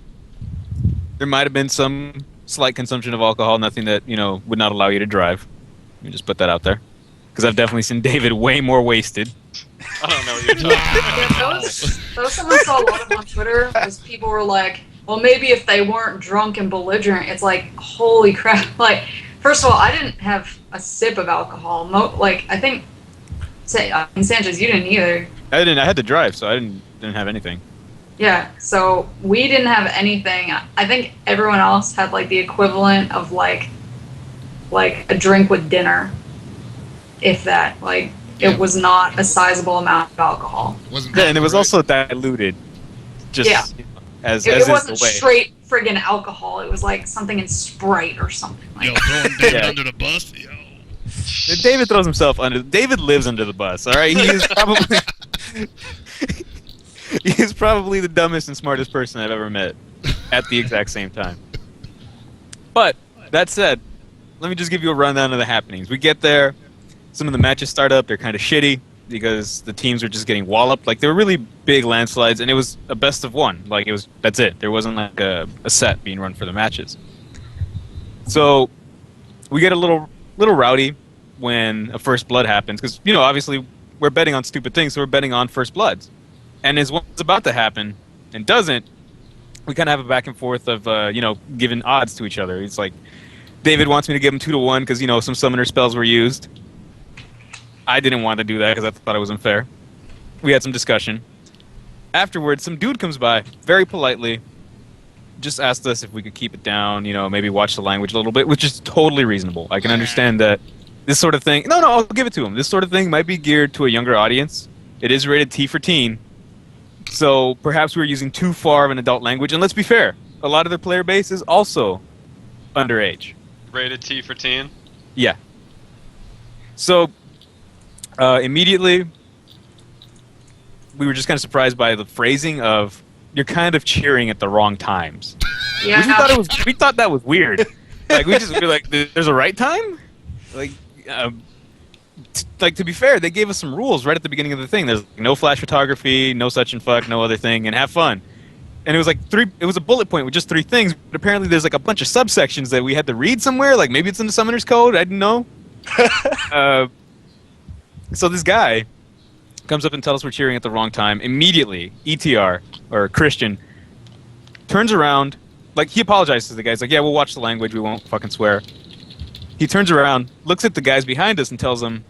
There might have been some slight consumption of alcohol, nothing that, would not allow you to drive. Let me just put that out there. Because I've definitely seen David way more wasted. I don't know what you're talking about. That was something I saw a lot of on Twitter. Was people were like, well, maybe if they weren't drunk and belligerent, it's like, holy crap. Like, first of all, I didn't have a sip of alcohol. I think, Sanchez, you didn't either. I didn't. I had to drive, so I didn't have anything. Yeah, so we didn't have anything. I think everyone else had like the equivalent of like a drink with dinner, if that. Like, Yeah. it was not a sizable amount of alcohol. Wasn't Yeah, and it was right? also diluted. Just Yeah. as It is wasn't the way. straight friggin' alcohol. It was like something in Sprite or something. Yo, Like, throwing David Yeah. under the bus. Yo. David throws himself under. David lives under the bus. All right, he is probably he is probably the dumbest and smartest person I've ever met at the exact same time. But that said, let me just give you a rundown of the happenings. We get there. Some of the matches start up. They're kind of shitty because the teams are just getting walloped. Like, they were really big landslides, and it was a best of one. Like, that's it. There wasn't like a set being run for the matches. So we get a little rowdy when a first blood happens because, obviously we're betting on stupid things, so we're betting on first bloods. And as what's about to happen and doesn't, we kind of have a back and forth of giving odds to each other. It's like David wants me to give him 2-1 because some summoner spells were used. I didn't want to do that because I thought it was unfair. We had some discussion. Afterwards, some dude comes by very politely, just asked us if we could keep it down, maybe watch the language a little bit, which is totally reasonable. I can understand that this sort of thing... No, I'll give it to him. This sort of thing might be geared to a younger audience. It is rated T for teen. So perhaps we're using too far of an adult language. And let's be fair, a lot of their player base is also underage. Rated T for teen? Yeah. So immediately, we were just kind of surprised by the phrasing of, you're kind of cheering at the wrong times. Yeah. We thought that was weird. Like, we were like, there's a right time? Like, to be fair, they gave us some rules right at the beginning of the thing. There's no flash photography, no such and fuck, no other thing, and have fun. And it was like it was a bullet point with just 3 things, but apparently there's like a bunch of subsections that we had to read somewhere, like maybe it's in the Summoner's Code, I didn't know. So this guy comes up and tells us we're cheering at the wrong time. Immediately, ETR, or Christian, turns around, like, he apologizes to the guy. He's like, yeah, we'll watch the language, we won't fucking swear. He turns around, looks at the guys behind us and tells them,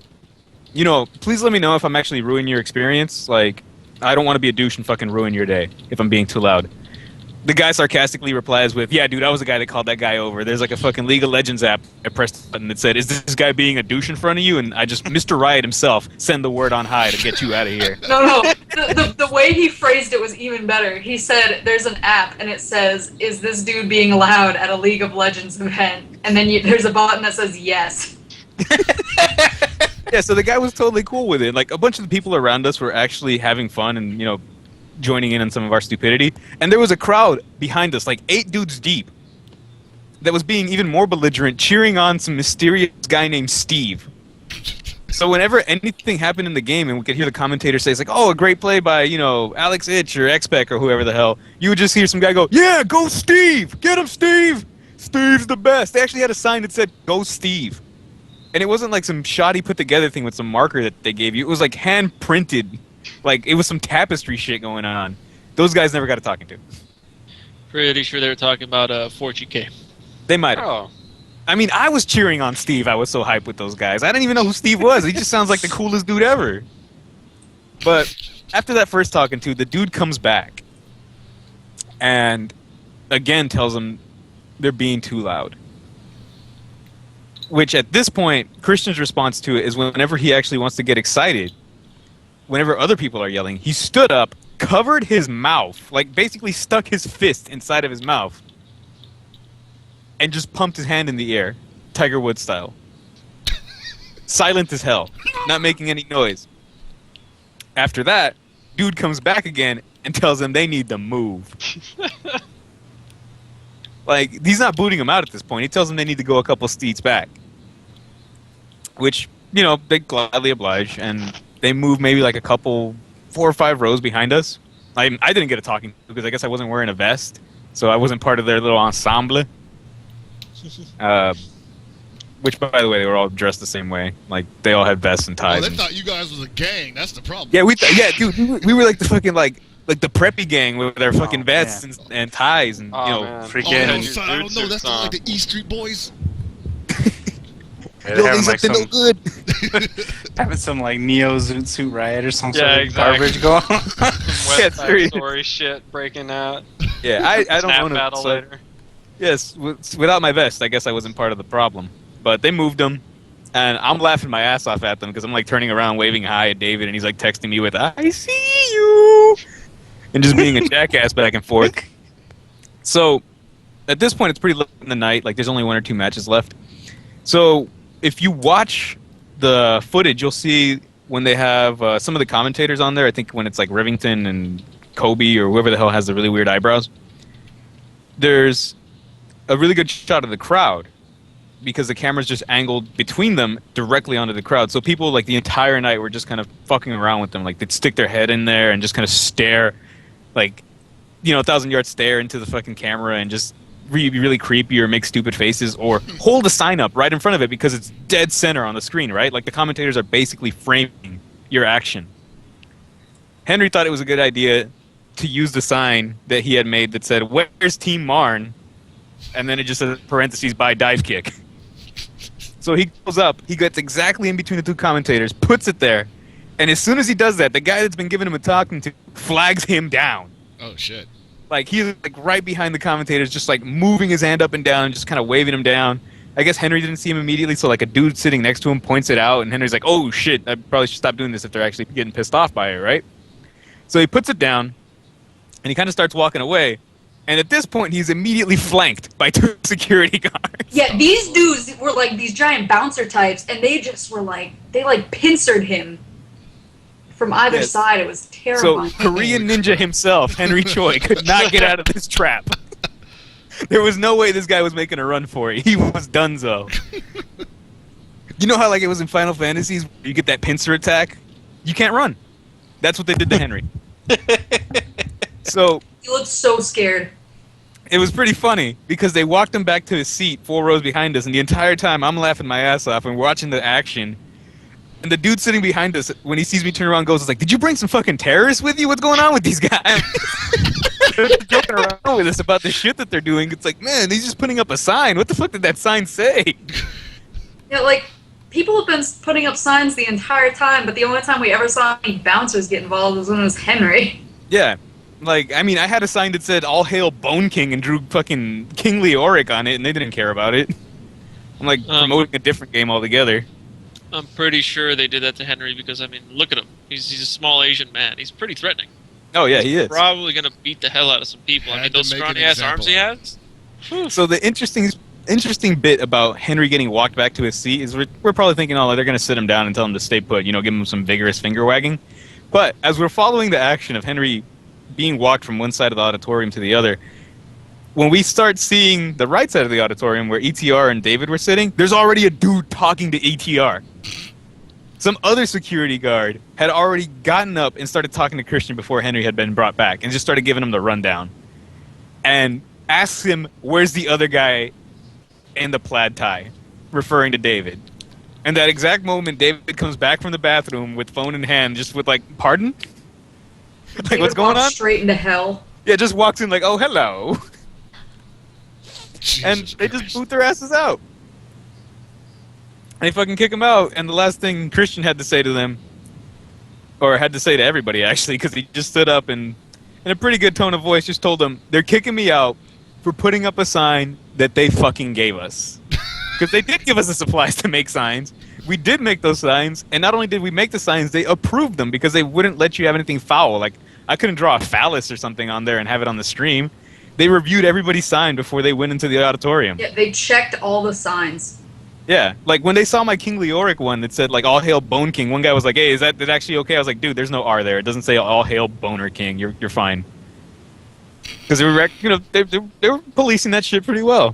please let me know if I'm actually ruining your experience. Like, I don't want to be a douche and fucking ruin your day if I'm being too loud. The guy sarcastically replies with, yeah, dude, I was the guy that called that guy over. There's like a fucking League of Legends app. I pressed the button that said, is this guy being a douche in front of you? And I just, Mr. Riot himself, send the word on high to get you out of here. No. The way he phrased it was even better. He said, there's an app, and it says, is this dude being loud at a League of Legends event? And then there's a button that says yes. Yeah, so the guy was totally cool with it. Like, a bunch of the people around us were actually having fun and, joining in on some of our stupidity. And there was a crowd behind us, like 8 dudes deep, that was being even more belligerent, cheering on some mysterious guy named Steve. So whenever anything happened in the game and we could hear the commentator say, it's like, oh, a great play by, Alex Itch or Xpec or whoever the hell, you would just hear some guy go, yeah, go Steve! Get him, Steve! Steve's the best! They actually had a sign that said, go Steve. And it wasn't like some shoddy put-together thing with some marker that they gave you. It was like hand-printed. Like, it was some tapestry shit going on. Those guys never got a talking to. Pretty sure they were talking about 4GK. They might have. Oh. I mean, I was cheering on Steve. I was so hyped with those guys. I didn't even know who Steve was. He just sounds like the coolest dude ever. But after that first talking to, the dude comes back and again tells them they're being too loud. Which at this point, Christian's response to it is whenever he actually wants to get excited, whenever other people are yelling, he stood up, covered his mouth, like basically stuck his fist inside of his mouth, and just pumped his hand in the air, Tiger Woods style. Silent as hell, not making any noise. After that, dude comes back again and tells them they need to move. Like, he's not booting them out at this point. He tells them they need to go a couple seats back. Which, they gladly oblige, and they move maybe like a couple, 4 or 5 rows behind us. I didn't get a talking to because I guess I wasn't wearing a vest, so I wasn't part of their little ensemble. Which, by the way, they were all dressed the same way. Like, they all had vests and ties. Oh, they thought you guys was a gang. That's the problem. Yeah, dude, we were like the fucking, like the preppy gang with their fucking vests and ties and, freaking... Oh, no, son, I don't know. That's not like the E Street Boys. Yeah, Yo, these up to no good. Having some like Neo Zoot Riot or some sort Yeah, of exactly. garbage going on. Some West Side Story shit breaking out. Yeah, I don't Snap own battle it. So, later. yes, without my vest, I guess I wasn't part of the problem. But they moved them, and I'm laughing my ass off at them because I'm like turning around, waving hi at David, and he's like texting me with "I see you," and just being a jackass back and forth. So at this point, it's pretty late in the night. Like, there's only 1 or 2 matches left. So if you watch the footage, you'll see when they have some of the commentators on there. I think when it's like Rivington and Kobe or whoever the hell has the really weird eyebrows. There's a really good shot of the crowd because the camera's just angled between them directly onto the crowd. So people, like, the entire night were just kind of fucking around with them. Like, they'd stick their head in there and just kind of stare, like, 1,000-yard stare into the fucking camera and just be really creepy or make stupid faces or hold a sign up right in front of it because it's dead center on the screen, right? Like, the commentators are basically framing your action. Henry thought it was a good idea to use the sign that he had made that said, "Where's Team Marn?" And then it just says parentheses by dive kick. So he goes up, he gets exactly in between the two commentators, puts it there, and as soon as he does that, the guy that's been giving him a talking to flags him down. Oh shit. Like he's like right behind the commentators, just like moving his hand up and down, just kind of waving him down. I guess Henry didn't see him immediately, so like a dude sitting next to him points it out, and Henry's like, "Oh shit, I probably should stop doing this if they're actually getting pissed off by it, right?" So he puts it down, and he kind of starts walking away. And at this point, he's immediately flanked by two security guards. Yeah, these dudes were like these giant bouncer types, and they just were like, they like pincered him from either side. It was terrifying. So Korean Ninja himself, Henry Choi, could not get out of this trap. There was no way this guy was making a run for it. He was donezo. You know how like it was in Final Fantasies, where you get that pincer attack? You can't run. That's what they did to Henry. So He looked so scared. it was pretty funny because they walked him back to his seat 4 rows behind us, and the entire time I'm laughing my ass off and we're watching the action. And the dude sitting behind us, when he sees me turn around, goes, like, "Did you bring some fucking terrorists with you? What's going on with these guys?" They're joking around with us about the shit that they're doing. It's like, man, he's just putting up a sign. What the fuck did that sign say? Yeah, like, people have been putting up signs the entire time, but the only time we ever saw any bouncers get involved was when it was Henry. Yeah. Like, I mean, I had a sign that said, "All hail Bone King," and drew fucking King Leoric on it, and they didn't care about it. I'm like promoting a different game altogether. I'm pretty sure they did that to Henry because, I mean, look at him. He's a small Asian man. He's pretty threatening. Oh, yeah, he is. Probably going to beat the hell out of some people. I mean, those scrawny-ass arms he has. So the interesting bit about Henry getting walked back to his seat is we're probably thinking, oh, they're going to sit him down and tell him to stay put, you know, give him some vigorous finger wagging. But as we're following the action of Henry being walked from one side of the auditorium to the other, when we start seeing the right side of the auditorium where ETR and David were sitting, there's already a dude talking to ETR. Some other security guard had already gotten up and started talking to Christian before Henry had been brought back and just started giving him the rundown. And asks him, "Where's the other guy in the plaid tie?" referring to David. And that exact moment, David comes back from the bathroom with phone in hand, just with like, "Pardon?" Like, David what's going walked on? straight into hell. Yeah, just walks in like, "Oh, hello." And they just boot their asses out. They fucking kick him out, and the last thing Christian had to say to them, or had to say to everybody actually, because he just stood up and in a pretty good tone of voice just told them, "They're kicking me out for putting up a sign that they fucking gave us." Because they did give us the supplies to make signs. We did make those signs, and not only did we make the signs, they approved them because they wouldn't let you have anything foul. Like, I couldn't draw a phallus or something on there and have it on the stream. They reviewed everybody's sign before they went into the auditorium. Yeah, they checked all the signs. Yeah, like when they saw my King Leoric one that said like "All Hail Bone King," one guy was like, "Hey, is that actually okay?" I was like, "Dude, there's no R there. It doesn't say All Hail Boner King. You're fine." Because they were, you know, they were policing that shit pretty well.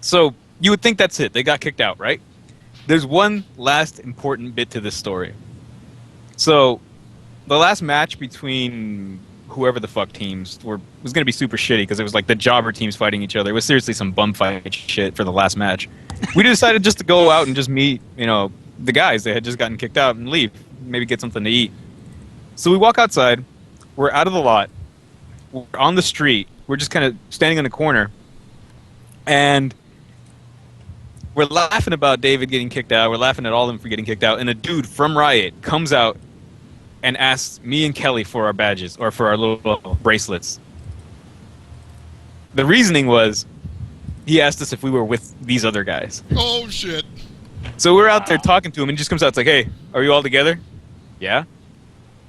So you would think that's it. They got kicked out, right? There's one last important bit to this story. So the last match between whoever the fuck teams was going to be super shitty because it was like the jobber teams fighting each other. It was seriously some bum fight shit for the last match. We decided just to go out and just meet, you know, the guys that had just gotten kicked out and leave, maybe get something to eat. So we walk outside. We're out of the lot. We're on the street. We're just kind of standing in the corner. And we're laughing about David getting kicked out. We're laughing at all of them for getting kicked out. And a dude from Riot comes out and asks me and Kelly for our badges or for our little bracelets. The reasoning was he asked us if we were with these other guys. Oh, shit. So we're out there talking to him, and he just comes out. It's like, "Hey, are you all together?" "Yeah."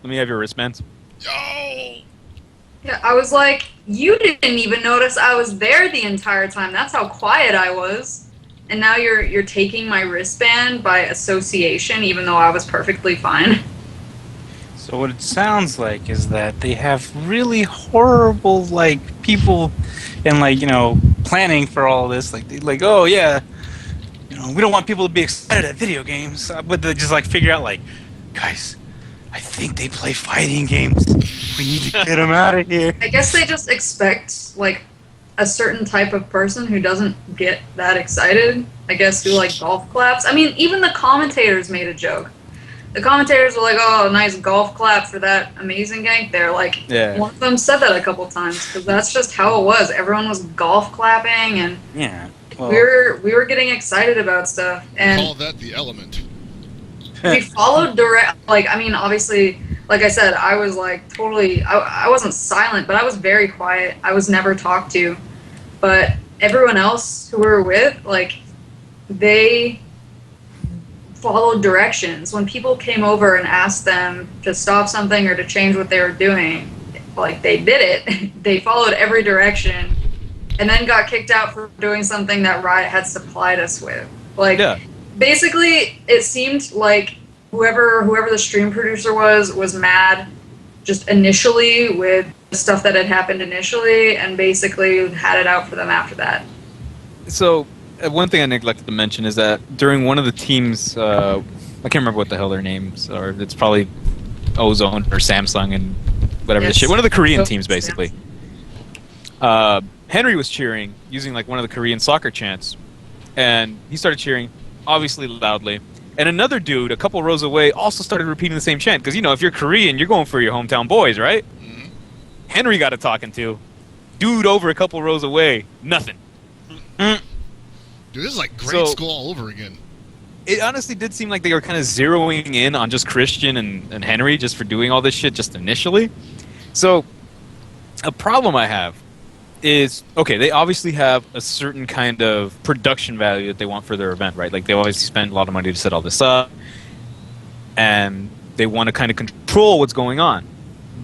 "Let me have your wristbands." Yo! Yeah, I was like, you didn't even notice I was there the entire time. That's how quiet I was. And now you're taking my wristband by association, even though I was perfectly fine. So what it sounds like is that they have really horrible, like, people and, like, you know, planning for all this. Like, oh, yeah, you know, we don't want people to be excited at video games. But they just, like, figure out, like, guys, I think they play fighting games. We need to get them out of here. I guess they just expect, like, a certain type of person who doesn't get that excited. I guess who, like, golf claps. I mean, even the commentators made a joke. the commentators were like, "Oh, nice golf clap for that amazing gank there." Like, Yeah. one of them said that a couple times because that's just how it was. Everyone was golf clapping, and Yeah. Well, we were getting excited about stuff. And Call that the element. we followed direct. Like, I mean, obviously, like I said, I was like totally. I wasn't silent, but I was very quiet. I was never talked to, but everyone else who we were with, like, they followed directions. When people came over and asked them to stop something or to change what they were doing, like, they did it. They followed every direction, and then got kicked out for doing something that Riot had supplied us with. Like, Yeah. basically, it seemed like whoever the stream producer was mad just initially with the stuff that had happened initially, and basically had it out for them after that. So, one thing I neglected to mention is that during one of the teams, I can't remember what the hell their names are. It's probably Ozone or Samsung and whatever the Yes. shit. One of the Korean Oh, teams, basically. Henry was cheering using like one of the Korean soccer chants, and he started cheering, obviously loudly. And another dude, a couple rows away, also started repeating the same chant because, you know, if you're Korean, you're going for your hometown boys, right? Mhm. Henry got a talking to. Dude over a couple rows away, nothing. Dude, this is like grade So- school all over again. It honestly did seem like they were kind of zeroing in on just Christian and Henry just for doing all this shit just initially. So, a problem I have is, okay, they obviously have a certain kind of production value that they want for their event, right? Like, they obviously spend a lot of money to set all this up, and they want to kind of control what's going on.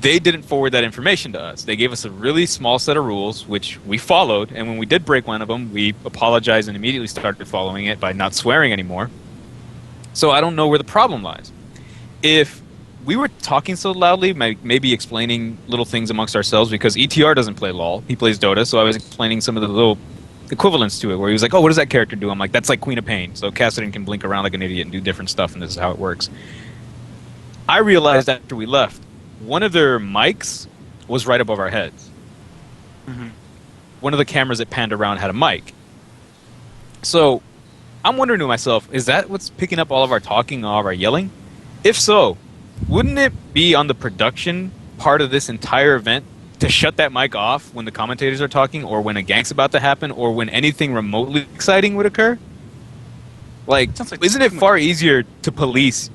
They didn't forward that information to us. They gave us a really small set of rules, which we followed, and when we did break one of them, we apologized and immediately started following it by not swearing anymore. So I don't know where the problem lies. If we were talking so loudly, maybe explaining little things amongst ourselves, because ETR doesn't play LoL, he plays Dota, so I was explaining some of the little equivalents to it, where he was like, oh, what does that character do? I'm like, that's like Queen of Pain, so Cassidy can blink around like an idiot and do different stuff, and this is how it works. I realized after we left, one of their mics was right above our heads. Mhm. One of the cameras that panned around had a mic. So I'm wondering to myself, is that what's picking up all of our talking, all of our yelling? If so, wouldn't it be on the production part of this entire event to shut that mic off when the commentators are talking, or when a gank's about to happen, or when anything remotely exciting would occur? Like, Sounds like isn't it too far easier to police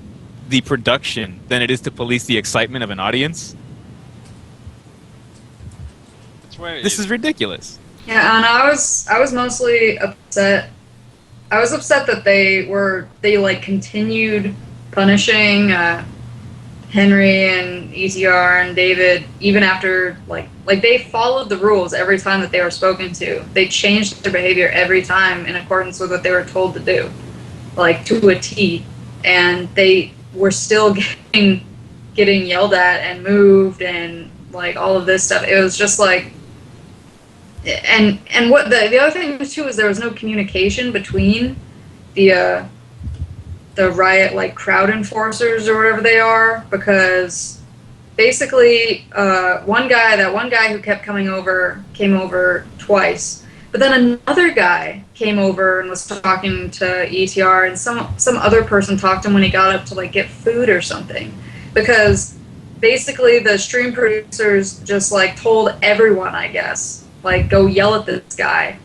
the production than it is to police the excitement of an audience? It's way This is ridiculous. Yeah, and I was mostly upset. I was upset that they like continued punishing Henry and ETR and David even after like they followed the rules every time that they were spoken to. They changed their behavior every time in accordance with what they were told to do, like to a T, and they were still getting yelled at and moved and like all of this stuff. It was just like. And what the other thing too is there was no communication between the Riot like crowd enforcers or whatever they are, because basically one guy who kept coming over came over twice, but then another guy came over and was talking to ETR, and some other person talked to him when he got up to like get food or something, because basically the stream producers just like told everyone, I guess, like, go yell at this guy.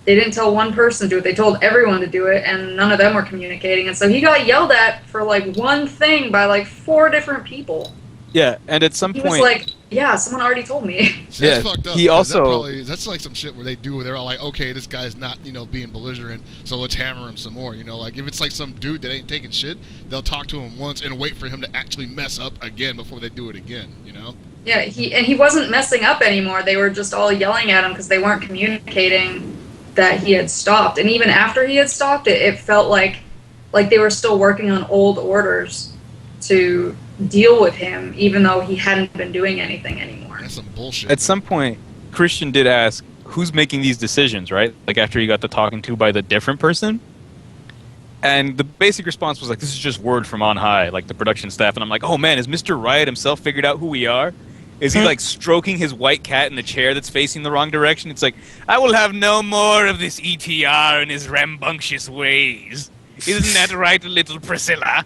They didn't tell one person to do it. They told everyone to do it, and none of them were communicating. And so he got yelled at for, like, one thing by, like, 4 different people. Yeah, and at some He point, was like, yeah, someone already told me. See, that's Yeah, fucked up. he because also- that's like some shit where they do where they're all like, okay, this guy's not, being belligerent, so let's hammer him some more. Like if it's like some dude that ain't taking shit, they'll talk to him once and wait for him to actually mess up again before they do it again. Yeah, he wasn't messing up anymore. They were just all yelling at him because they weren't communicating that he had stopped. And even after he had stopped, it felt like they were still working on old orders to deal with him, even though he hadn't been doing anything anymore. That's some bullshit. at some point, Christian did ask, who's making these decisions, right? Like, after he got the talking to by the different person. And the basic response was like, this is just word from on high, like the production staff. And I'm like, oh man, has Mr. Riot himself figured out who we are? Is he like stroking his white cat in the chair that's facing the wrong direction? It's like, I will have no more of this ETR and his rambunctious ways. Isn't that right, little Priscilla?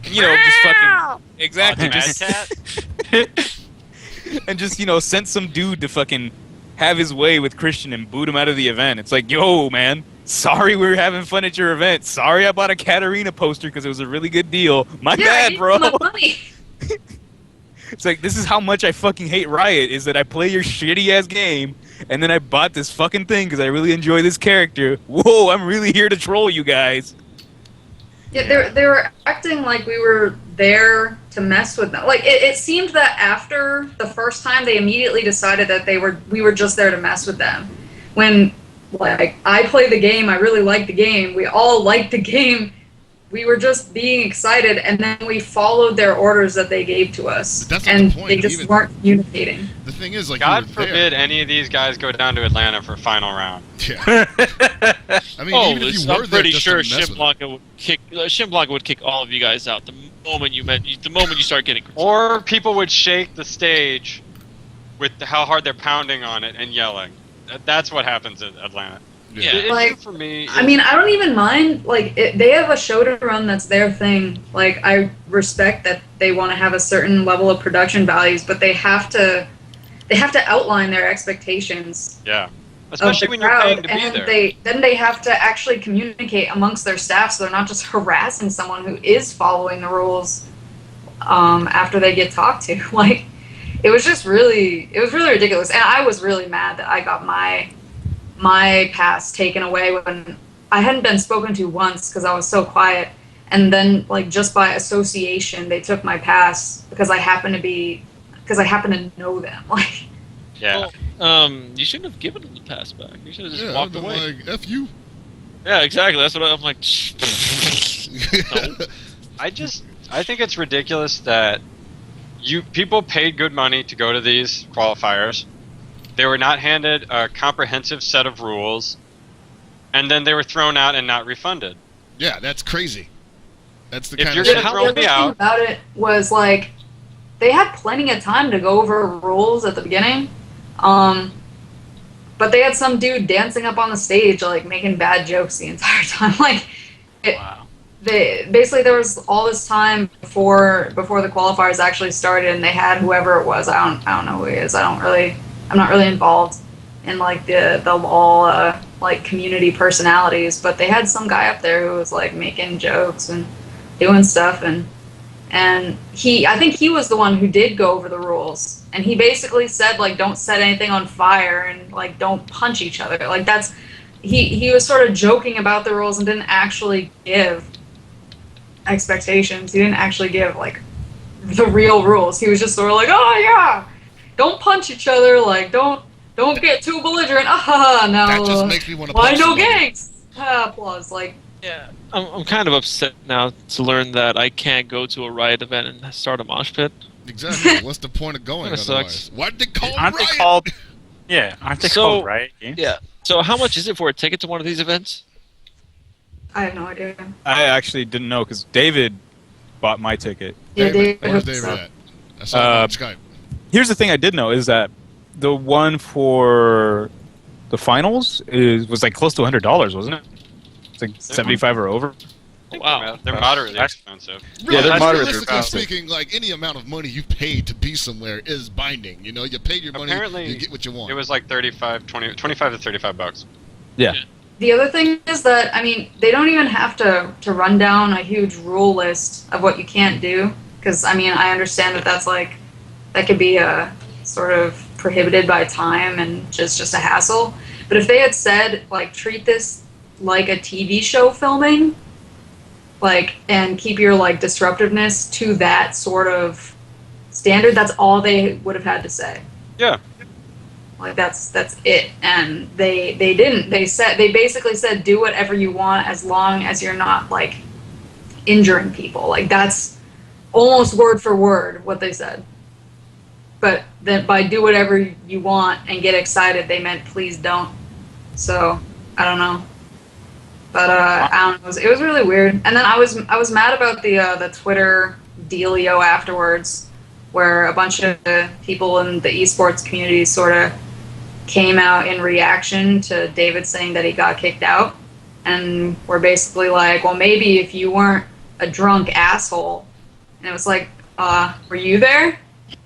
you know, just fucking exactly, Mad just Cat? and just sent some dude to fucking have his way with Christian and boot him out of the event. It's like, yo, man, sorry we were having fun at your event. Sorry I bought a Katarina poster because it was a really good deal. My I bad, need bro. my money. It's like, this is how much I fucking hate Riot, is that I play your shitty ass game, and then I bought this fucking thing because I really enjoy this character. Whoa, I'm really here to troll you guys. Yeah, they were acting like we were there to mess with them. Like it seemed that after the first time, they immediately decided that we were just there to mess with them. When like I play the game, I really like the game. We all like the game. We were just being excited, and then we followed their orders that they gave to us. But that's not and the point. they just weren't communicating. The thing is, like, God you were forbid there. any of these guys go down to Atlanta for final round. Yeah. I mean, even if you were I'm there pretty just sure to mess with Shin Blanca would kick all of you guys out the moment you start getting. Or people would shake the stage with how hard they're pounding on it and yelling. That's what happens in Atlanta. Yeah. The issue Like, for me I mean, I don't even mind. Like, they have a show to run. That's their thing. Like, I respect that they want to have a certain level of production values, but they have to outline their expectations. yeah. Of Especially the when you're crowd, paying to be and there. then they have to actually communicate amongst their staff, so they're not just harassing someone who is following the rules after they get talked to. Like, it was really ridiculous, and I was really mad that I got my pass taken away when I hadn't been spoken to once because I was so quiet, and then like just by association they took my pass because I happen to know them. Like, Yeah. Well, you shouldn't have given him the pass back. You should have just Yeah, I've walked been away. like, F you. Yeah, exactly. That's what I'm like. No. I think it's ridiculous that people paid good money to go to these qualifiers. They were not handed a comprehensive set of rules, and then they were thrown out and not refunded. Yeah, that's crazy. That's the If kind you're of gonna shit. throw the me other thing out. about it was like they had plenty of time to go over rules at the beginning, but they had some dude dancing up on the stage like making bad jokes the entire time. Like, Wow. there was all this time before the qualifiers actually started, and they had whoever it was. I don't know who he is. I'm not really involved in like the LOL like community personalities, but they had some guy up there who was like making jokes and doing stuff, and I think he was the one who did go over the rules, and he basically said like don't set anything on fire and like don't punch each other. Like that's he was sort of joking about the rules and didn't actually give expectations. He didn't actually give like the real rules. He was just sort of like, oh yeah, don't punch each other, like don't get too belligerent. No. That just makes me want to Why punch no somebody. gangs? Applause. Like, Yeah, I'm kind of upset now to learn that I can't go to a Riot event and start a mosh pit. Exactly. What's the point of going Kinda otherwise? sucks. Why did they call it Aren't they Riot? called? Yeah, aren't they So- called Riot Games? Yeah. So how much is it for a ticket to one of these events? I have no idea. I actually didn't know because David bought my ticket. Yeah, David, David where's hooked us David up. at? I saw him on Skype. Here's the thing I did know is that the one for the finals was like close to $100, wasn't it? It's like 75 or over. Wow. They're moderately expensive. Yeah, they're moderate. Realistically speaking, like any amount of money you paid to be somewhere is binding. You know, you paid your money, Apparently, you get what you want. It was like 25 to $35. Yeah. The other thing is that, I mean, they don't even have to run down a huge rule list of what you can't do. Because, I mean, I understand that could be sort of prohibited by time and just a hassle. But if they had said, like, treat this like a TV show filming, like, and keep your, like, disruptiveness to that sort of standard, that's all they would have had to say. Yeah. Like that's it, and they didn't. They basically said do whatever you want as long as you're not like injuring people. Like that's almost word for word what they said. But then by do whatever you want and get excited, they meant please don't. So I don't know, but I don't know. It was really weird. And then I was mad about the Twitter dealio afterwards, where a bunch of people in the esports community sort of came out in reaction to David saying that he got kicked out, and were basically like, well, maybe if you weren't a drunk asshole, And it was like, were you there?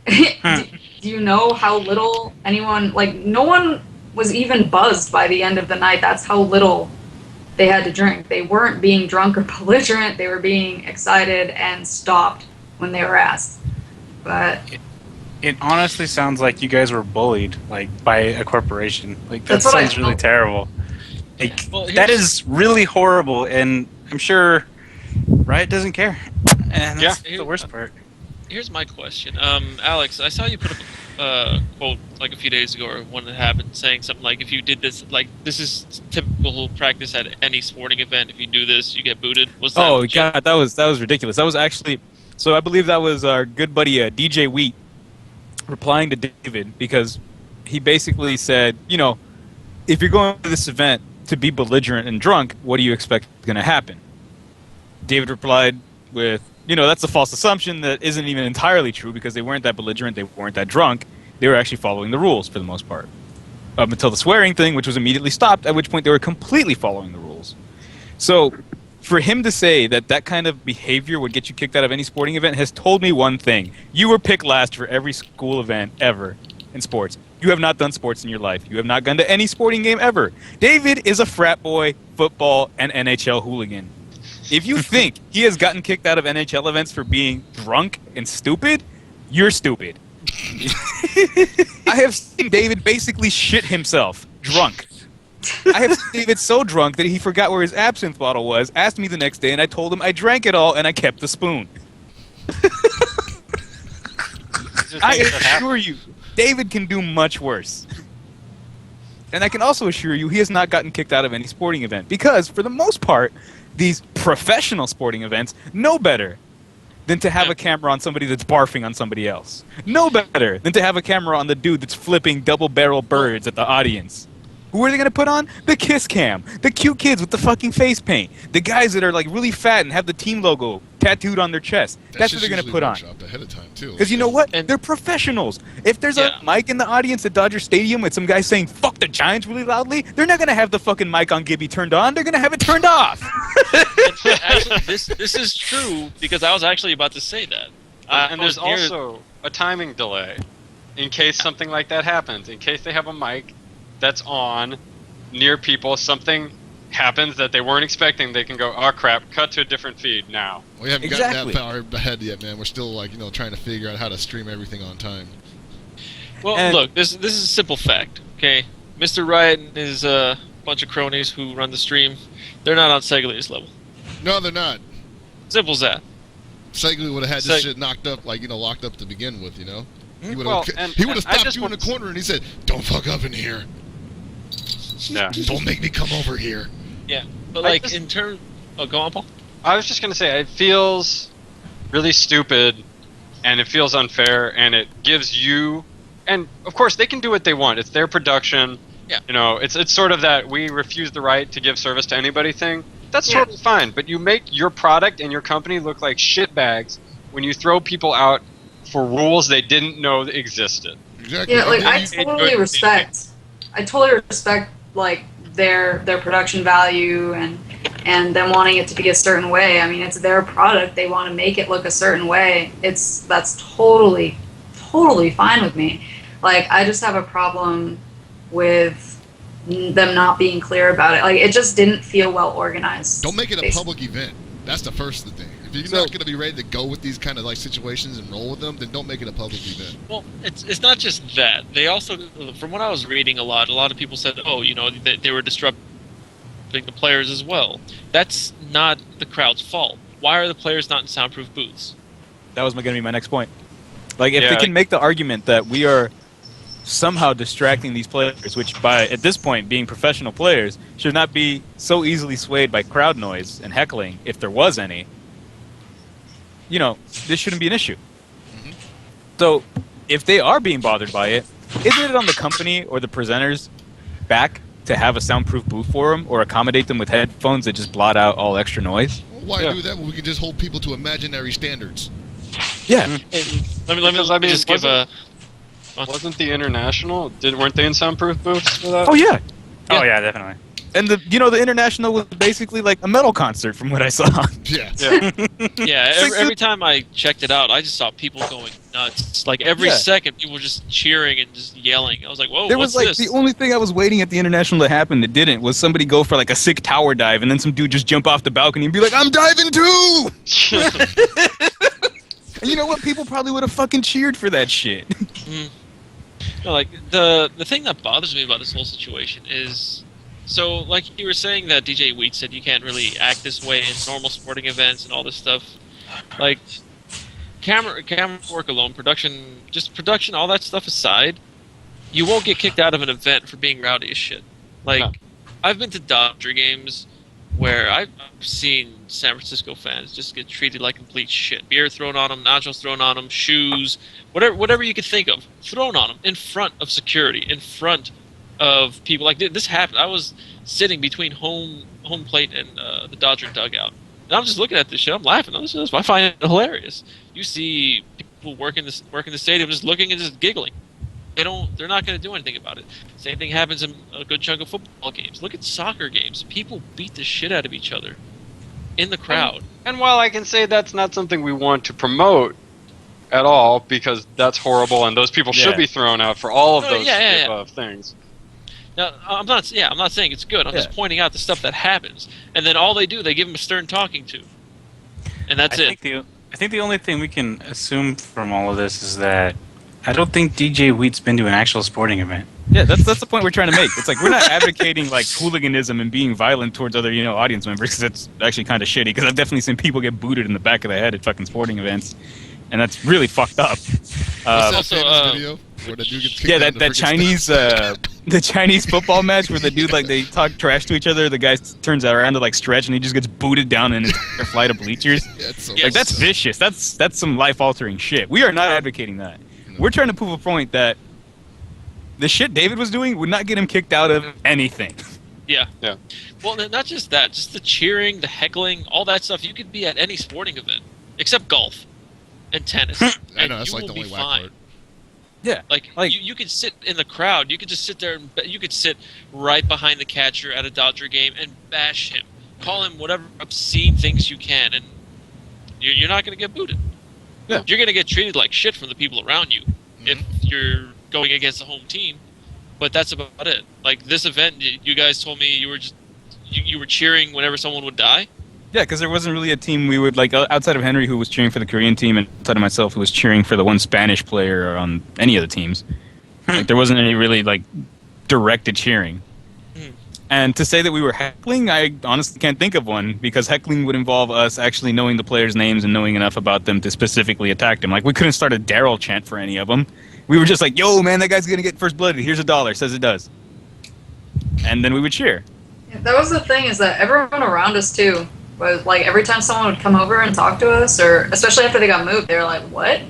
Do you know how little anyone, like, no one was even buzzed by the end of the night. That's how little they had to drink. They weren't being drunk or belligerent. They were being excited and stopped when they were asked. But it honestly sounds like you guys were bullied, like, by a corporation. Like, that That's what I sounds really felt. terrible. Like, Well, that is really horrible, and I'm sure Riot doesn't care. And that's Yeah. the worst part. Here's my question. Alex, I saw you put up a quote like a few days ago, or when it happened, saying something like, if you did this, like, this is typical practice at any sporting event. If you do this, you get booted. Was that Oh legit? god, that was ridiculous. That was actually, so I believe that was our good buddy DJ Wheat replying to David, because he basically said, you know, if you're going to this event to be belligerent and drunk, what do you expect is going to happen? David replied with, you know, that's a false assumption that isn't even entirely true, because they weren't that belligerent, they weren't that drunk, they were actually following the rules for the most part. Up until the swearing thing, which was immediately stopped, at which point they were completely following the rules. So, for him to say that that kind of behavior would get you kicked out of any sporting event has told me one thing. You were picked last for every school event ever in sports. You have not done sports in your life. You have not gone to any sporting game ever. David is a frat boy, football, and NHL hooligan. If you think he has gotten kicked out of NHL events for being drunk and stupid, you're stupid. I have seen David basically shit himself, drunk. I have seen David so drunk that he forgot where his absinthe bottle was, asked me the next day, and I told him I drank it all and I kept the spoon. I assure you, David can do much worse. And I can also assure you he has not gotten kicked out of any sporting event, because, for the most part, these professional sporting events know better than to have a camera on somebody that's barfing on somebody else. No better than to have a camera on the dude that's flipping double-barrel birds at the audience. Who are they going to put on? The kiss cam. The cute kids with the fucking face paint. The guys that are like really fat and have the team logo tattooed on their chest. That's what they're going to put on. Ahead of time too. Because you know what? And- They're professionals. If there's Yeah. a mic in the audience at Dodger Stadium with some guy saying "fuck the Giants" really loudly, they're not going to have the fucking mic on Gibby turned on. They're going to have it turned off. Actually, this is true, because I was actually about to say that. And there's also a timing delay in case something like that happens. In case they have a mic that's on near people, something happens that they weren't expecting, they can go, oh crap, cut to a different feed now. We haven't Exactly. gotten that far ahead yet, man. We're still like, you know, trying to figure out how to stream everything on time. Well, And- look, this is a simple fact, okay? Mr. Riot and his bunch of cronies who run the stream, they're not on Segler's level. No, they're not. Simple as that. Segley would have had this Seg- shit knocked up, like, you know, locked up to begin with, you know? He would Well, have and- he would and have I stopped just you in the want to- corner and he said, "Don't fuck up in here. Yeah. Don't make me come over here." Yeah, but I like just- in terms, oh, go on, Paul. I was just gonna say, it feels really stupid, and it feels unfair, and it gives you, and of course they can do what they want. It's their production. Yeah. You know, it's sort of that we refuse the right to give service to anybody thing. That's Yeah. totally fine, but you make your product and your company look like shitbags when you throw people out for rules they didn't know that existed. Exactly. Yeah, like And then I you- totally respect. I totally respect like their production value and them wanting it to be a certain way. I mean, it's their product. They want to make it look a certain way. That's totally fine with me. Like, I just have a problem with them not being clear about it. Like, it just didn't feel well organized. Don't make it a basically. public event. That's the first thing. If you're So- not going to be ready to go with these kind of like situations and roll with them, then don't make it a public event. Well, it's not just that. They also, from what I was reading a lot of people said, oh, you know, they were disrupting the players as well. That's not the crowd's fault. Why are the players not in soundproof booths? That was going to be my next point. Like, if they Yeah. can make the argument that we are somehow distracting these players, which by at this point being professional players should not be so easily swayed by crowd noise and heckling, if there was any, you know, this shouldn't be an issue. So, if they are being bothered by it, isn't it on the company or the presenters back to have a soundproof booth for them, or accommodate them with headphones that just blot out all extra noise? Well, why Yeah. do that when we can just hold people to imaginary standards? Yeah. Let me Because, I mean, just give a. Wasn't the international? Weren't they in soundproof booths for that? Oh yeah. Oh yeah, definitely. And the international was basically like a metal concert from what I saw. Yeah. Yeah, every time I checked it out, I just saw people going nuts. Like every second, people were just cheering and just yelling. I was like, "Whoa, There what's was like this?" the only thing I was waiting at the international to happen that didn't was somebody go for like a sick tower dive, and then some dude just jump off the balcony and be like, "I'm diving too!" And you know what? People probably would have fucking cheered for that shit. No, like the thing that bothers me about this whole situation is, so like you were saying that DJ Wheat said you can't really act this way in normal sporting events and all this stuff. Like camera work alone, production, all that stuff aside, you won't get kicked out of an event for being rowdy as shit. Like No. I've been to Dodger games where I've seen San Francisco fans just get treated like complete shit. Beer thrown on them, nachos thrown on them, shoes, whatever you could think of, thrown on them in front of security, in front of people. Like this happened. I was sitting between home plate and the Dodger dugout, and I'm just looking at this shit. I'm laughing. I find it hilarious. You see people working the stadium just looking and just giggling. They're not going to do anything about it. Same thing happens in a good chunk of football games. Look at soccer games. People beat the shit out of each other in the crowd. And while I can say that's not something we want to promote at all, because that's horrible, and those people should be thrown out for all of those things. Now, I'm not saying it's good. I'm just pointing out the stuff that happens, and then all they give them a stern talking to, and that's it. I think the only thing we can assume from all of this is that I don't think DJ Wheat's been to an actual sporting event. Yeah, that's the point we're trying to make. It's like we're not advocating like hooliganism and being violent towards other audience members, because that's actually kind of shitty. Because I've definitely seen people get booted in the back of the head at fucking sporting events, and that's really fucked up. What's that famous video where the dude gets kicked out that Chinese the Chinese football match where the dude like they talk trash to each other. The guy turns around to like stretch and he just gets booted down in his flight of bleachers. That's vicious. That's some life altering shit. We are not advocating that. We're trying to prove a point that the shit David was doing would not get him kicked out of anything. Yeah. Well, not just that, just the cheering, the heckling, all that stuff. You could be at any sporting event except golf and tennis. I know, that's like the only whack part. Yeah. Like you could sit in the crowd. You could just sit there and you could sit right behind the catcher at a Dodger game and bash him. Call him whatever obscene things you can, and you're not going to get booted. Yeah. You're going to get treated like shit from the people around you if you're going against the home team, but that's about it. Like this event, you guys told me you were cheering whenever someone would die. Yeah, because there wasn't really a team we would like outside of Henry, who was cheering for the Korean team, and outside of myself, who was cheering for the one Spanish player on any of the teams. Like there wasn't any really like directed cheering. And to say that we were heckling, I honestly can't think of one, because heckling would involve us actually knowing the players' names and knowing enough about them to specifically attack them. Like, we couldn't start a Daryl chant for any of them. We were just like, yo, man, that guy's going to get first blood. Here's $1. Says it does. And then we would cheer. Yeah, that was the thing, is that everyone around us, too, was like, every time someone would come over and talk to us, or especially after they got moved, they were like, what?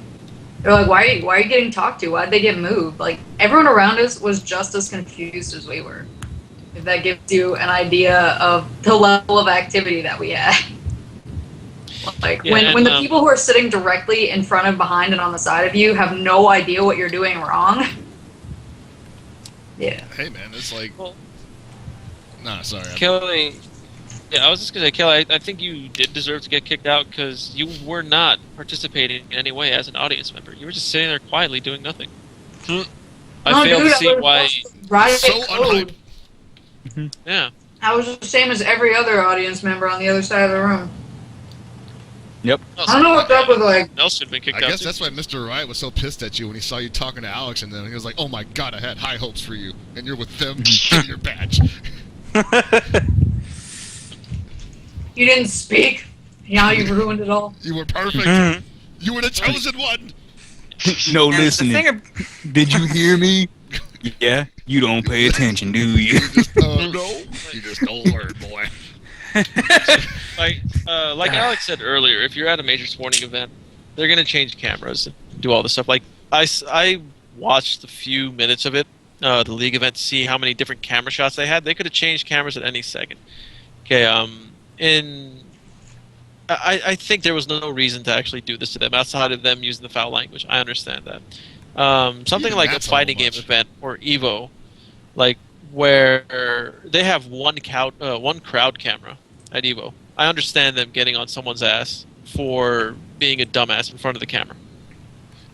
They were like, why are you getting talked to? Why'd they get moved? Like, everyone around us was just as confused as we were. If that gives you an idea of the level of activity that we had. Like, when the people who are sitting directly in front of, behind, and on the side of you have no idea what you're doing wrong. Yeah. Hey, man, it's like... Nah, sorry. Kelly... Yeah, I was just going to say, Kelly, I think you did deserve to get kicked out because you were not participating in any way as an audience member. You were just sitting there quietly doing nothing. I failed to see why... Riot so unhyped. Yeah. I was the same as every other audience member on the other side of the room. Yep. I don't know what that was like. Nelson had been kicked out. I guess that's why Mr. Riot was so pissed at you when he saw you talking to Alex, and then he was like, oh my god, I had high hopes for you, and you're with them getting your badge. You didn't speak. Now you ruined it all. You were perfect. You were the chosen one. No listening. Did you hear me? Yeah? You don't pay attention, do you? You just, no. You just don't learn, boy. Like Alex said earlier, if you're at a major sporting event, they're going to change cameras and do all this stuff. Like, I watched a few minutes of it, the league event, to see how many different camera shots they had. They could have changed cameras at any second. Okay, I think there was no reason to actually do this to them outside of them using the foul language. I understand that. Something like a fighting game event or Evo, like where they have one crowd camera at Evo. I understand them getting on someone's ass for being a dumbass in front of the camera.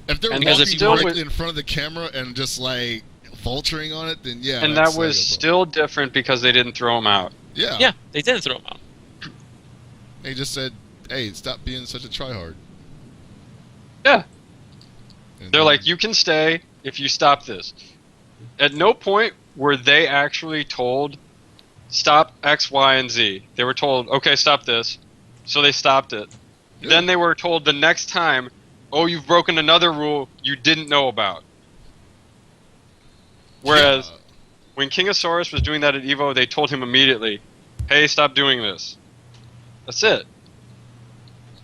If they're And walking because it still right was- in front of the camera and just like vulturing on it, then yeah. And that's that was like a problem. still different because they didn't throw him out. Yeah. Yeah, they didn't throw him out. They just said, "Hey, stop being such a tryhard." Yeah. And They're like, you can stay if you stop this. At no point were they actually told, stop X, Y, and Z. They were told, okay, stop this. So they stopped it. Yeah. Then they were told the next time, oh, you've broken another rule you didn't know about. Whereas Yeah. when Kingosaurus was doing that at Evo, they told him immediately, hey, stop doing this. That's it.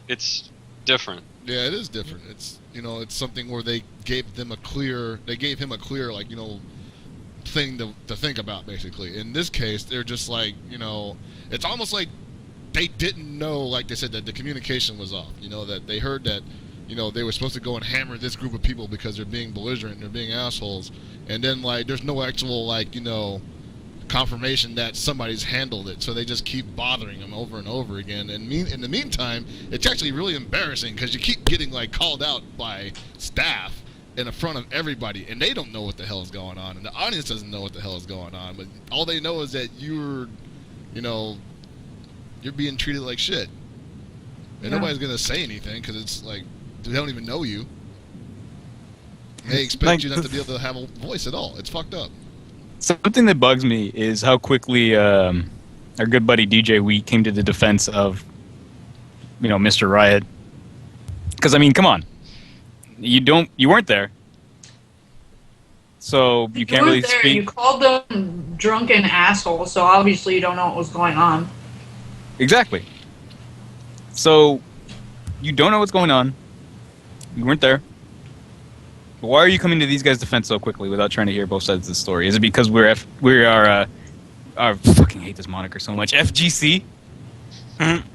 It's different. Yeah, it is different. It's it's something where they gave him a clear like thing to think about basically. In this case, they're just like it's almost like they didn't know, like they said, that the communication was off. That they heard that they were supposed to go and hammer this group of people because they're being belligerent and they're being assholes, and then like there's no actual confirmation that somebody's handled it, so they just keep bothering them over and over again. And in the meantime, it's actually really embarrassing because you keep getting like called out by staff in front of everybody, and they don't know what the hell is going on, and the audience doesn't know what the hell is going on. But all they know is that you're being treated like shit, and nobody's gonna say anything because it's like they don't even know you. They expect you not to be able to have a voice at all. It's fucked up. Something that bugs me is how quickly our good buddy DJ Wheat came to the defense of, Mr. Riot. Because I mean, come on, you weren't there, so you can't really speak. You called them drunken assholes, so obviously you don't know what was going on. Exactly. So you don't know what's going on. You weren't there. Why are you coming to these guys' defense so quickly without trying to hear both sides of the story? Is it because we are I fucking hate this moniker so much, FGC?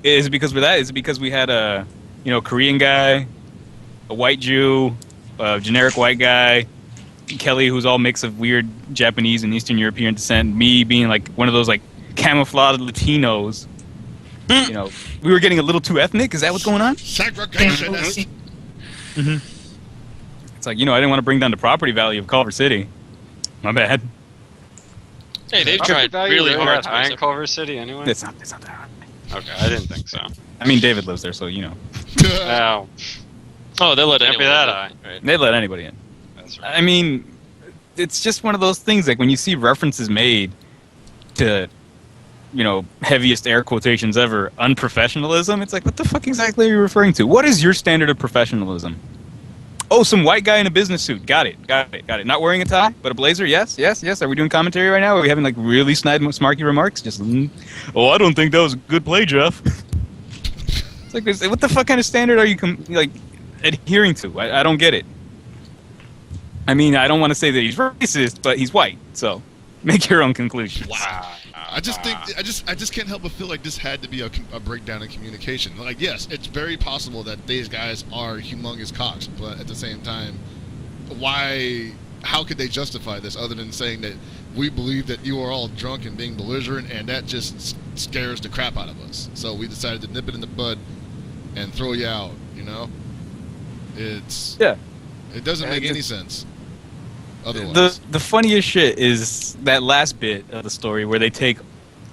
Is it because we're that? Is it because we had a Korean guy, a white Jew, a generic white guy, Kelly who's all mix of weird Japanese and Eastern European descent, me being like one of those like camouflaged Latinos? We were getting a little too ethnic. Is that what's going on? Segregationist. It's like, I didn't want to bring down the property value of Culver City. My bad. Hey, they've Property tried value really hard that to high make in some- Culver City anyway? It's not that hard. Okay, I didn't think so. I mean, David lives there, so Wow, Oh, they'll let can't be anyone that in. high. Right. they'd let anybody in. That's right. I mean, it's just one of those things, like when you see references made to, heaviest air quotations ever, unprofessionalism, it's like, what the fuck exactly are you referring to? What is your standard of professionalism? Oh, some white guy in a business suit. Got it. Not wearing a tie, but a blazer? Yes. Are we doing commentary right now? Are we having like really snide, smarky remarks? Just, oh, I don't think that was a good play, Jeff. It's like, what the fuck kind of standard are you adhering to? I don't get it. I mean, I don't want to say that he's racist, but he's white, so make your own conclusions. Wow. I just can't help but feel like this had to be a breakdown in communication. Like, yes, it's very possible that these guys are humongous cocks, but at the same time, how could they justify this other than saying that we believe that you are all drunk and being belligerent, and that just scares the crap out of us. So we decided to nip it in the bud and throw you out, It doesn't make any sense otherwise. The funniest shit is that last bit of the story where they take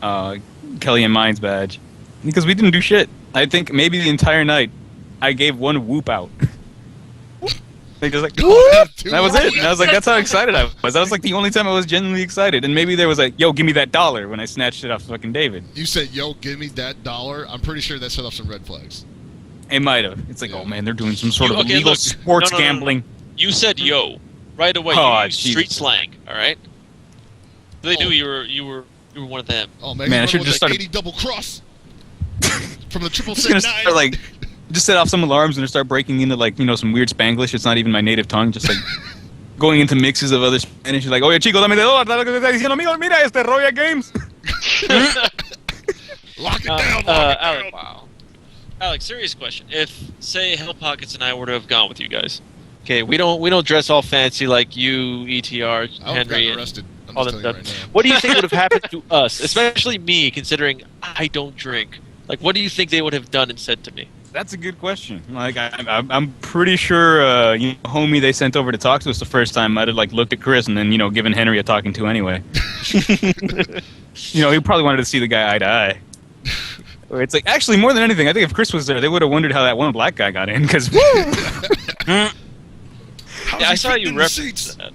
Kelly and Mine's badge, because we didn't do shit. I think maybe the entire night I gave one whoop out. They just like, whoop! That was it. And I was like, that's how excited I was. That was like the only time I was genuinely excited. And maybe there was like, yo, give me that $1 when I snatched it off fucking David. You said, yo, give me that $1. I'm pretty sure that set off some red flags. It might have. It's like, Yeah. Oh man, they're doing some sort of Okay, illegal look. sports No. gambling. You said yo right away. Oh, You used Jesus. street slang. All right. They knew you were one of them. Oh man, Man, I I should've with just the started- 80 double cross from the triple Just gonna set start like, just set off some alarms and start breaking into like some weird Spanglish. It's not even my native tongue. Just like going into mixes of other Spanish. Like, oye chico, dame $2. Lo que te está diciendo amigo. Mira este Riot Games. Lock it down. Lock it Alec, down. wow. Alex, serious question. If, say, Hell Pockets and I were to have gone with you guys, okay, we don't dress all fancy like you, ETR, I would have Henry, gotten and arrested. I'm all just that telling you stuff. right now. What do you think would have happened to us, especially me, considering I don't drink? Like, what do you think they would have done and said to me? That's a good question. Like, I'm pretty sure, homie they sent over to talk to us the first time might have like looked at Chris and then given Henry a talking to anyway. He probably wanted to see the guy eye to eye. Or it's like actually more than anything, I think if Chris was there, they would have wondered how that one black guy got in because. Yeah, I saw you reference that.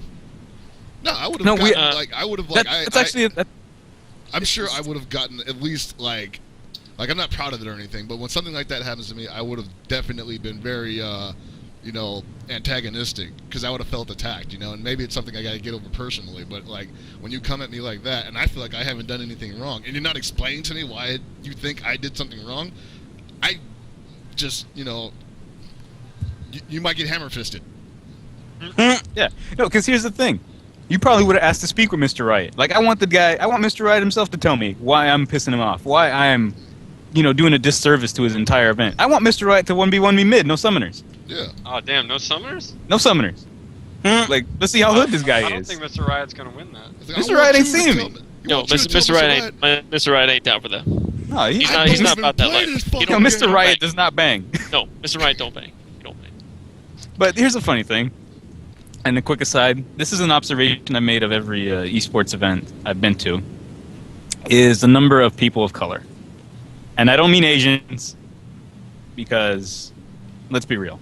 No, I would have. No, I would have like. That's actually. I'm sure I would have gotten at least like I'm not proud of it or anything, but when something like that happens to me, I would have definitely been very, antagonistic because I would have felt attacked, and maybe it's something I got to get over personally, but like when you come at me like that and I feel like I haven't done anything wrong and you're not explaining to me why you think I did something wrong, I just, you might get hammer-fisted. Yeah. No, because here's the thing. You probably would have asked to speak with Mr. Riot. Like, I want Mr. Riot himself to tell me why I'm pissing him off, why I'm, doing a disservice to his entire event. I want Mr. Riot to 1v1 me mid, no summoners. Yeah. Oh damn, no summoners? No summoners. Like, let's see how hood this guy is. I don't think Mr. Riot's gonna win that. Mr. Riot ain't seeing me. No, Mr. Riot ain't down for that. No, He's not about that life. Mr. Riot does not bang. No, Mr. Riot don't bang. He don't bang. But here's a funny thing. And a quick aside, this is an observation I made of every esports event I've been to, is the number of people of color. And I don't mean Asians, because, let's be real.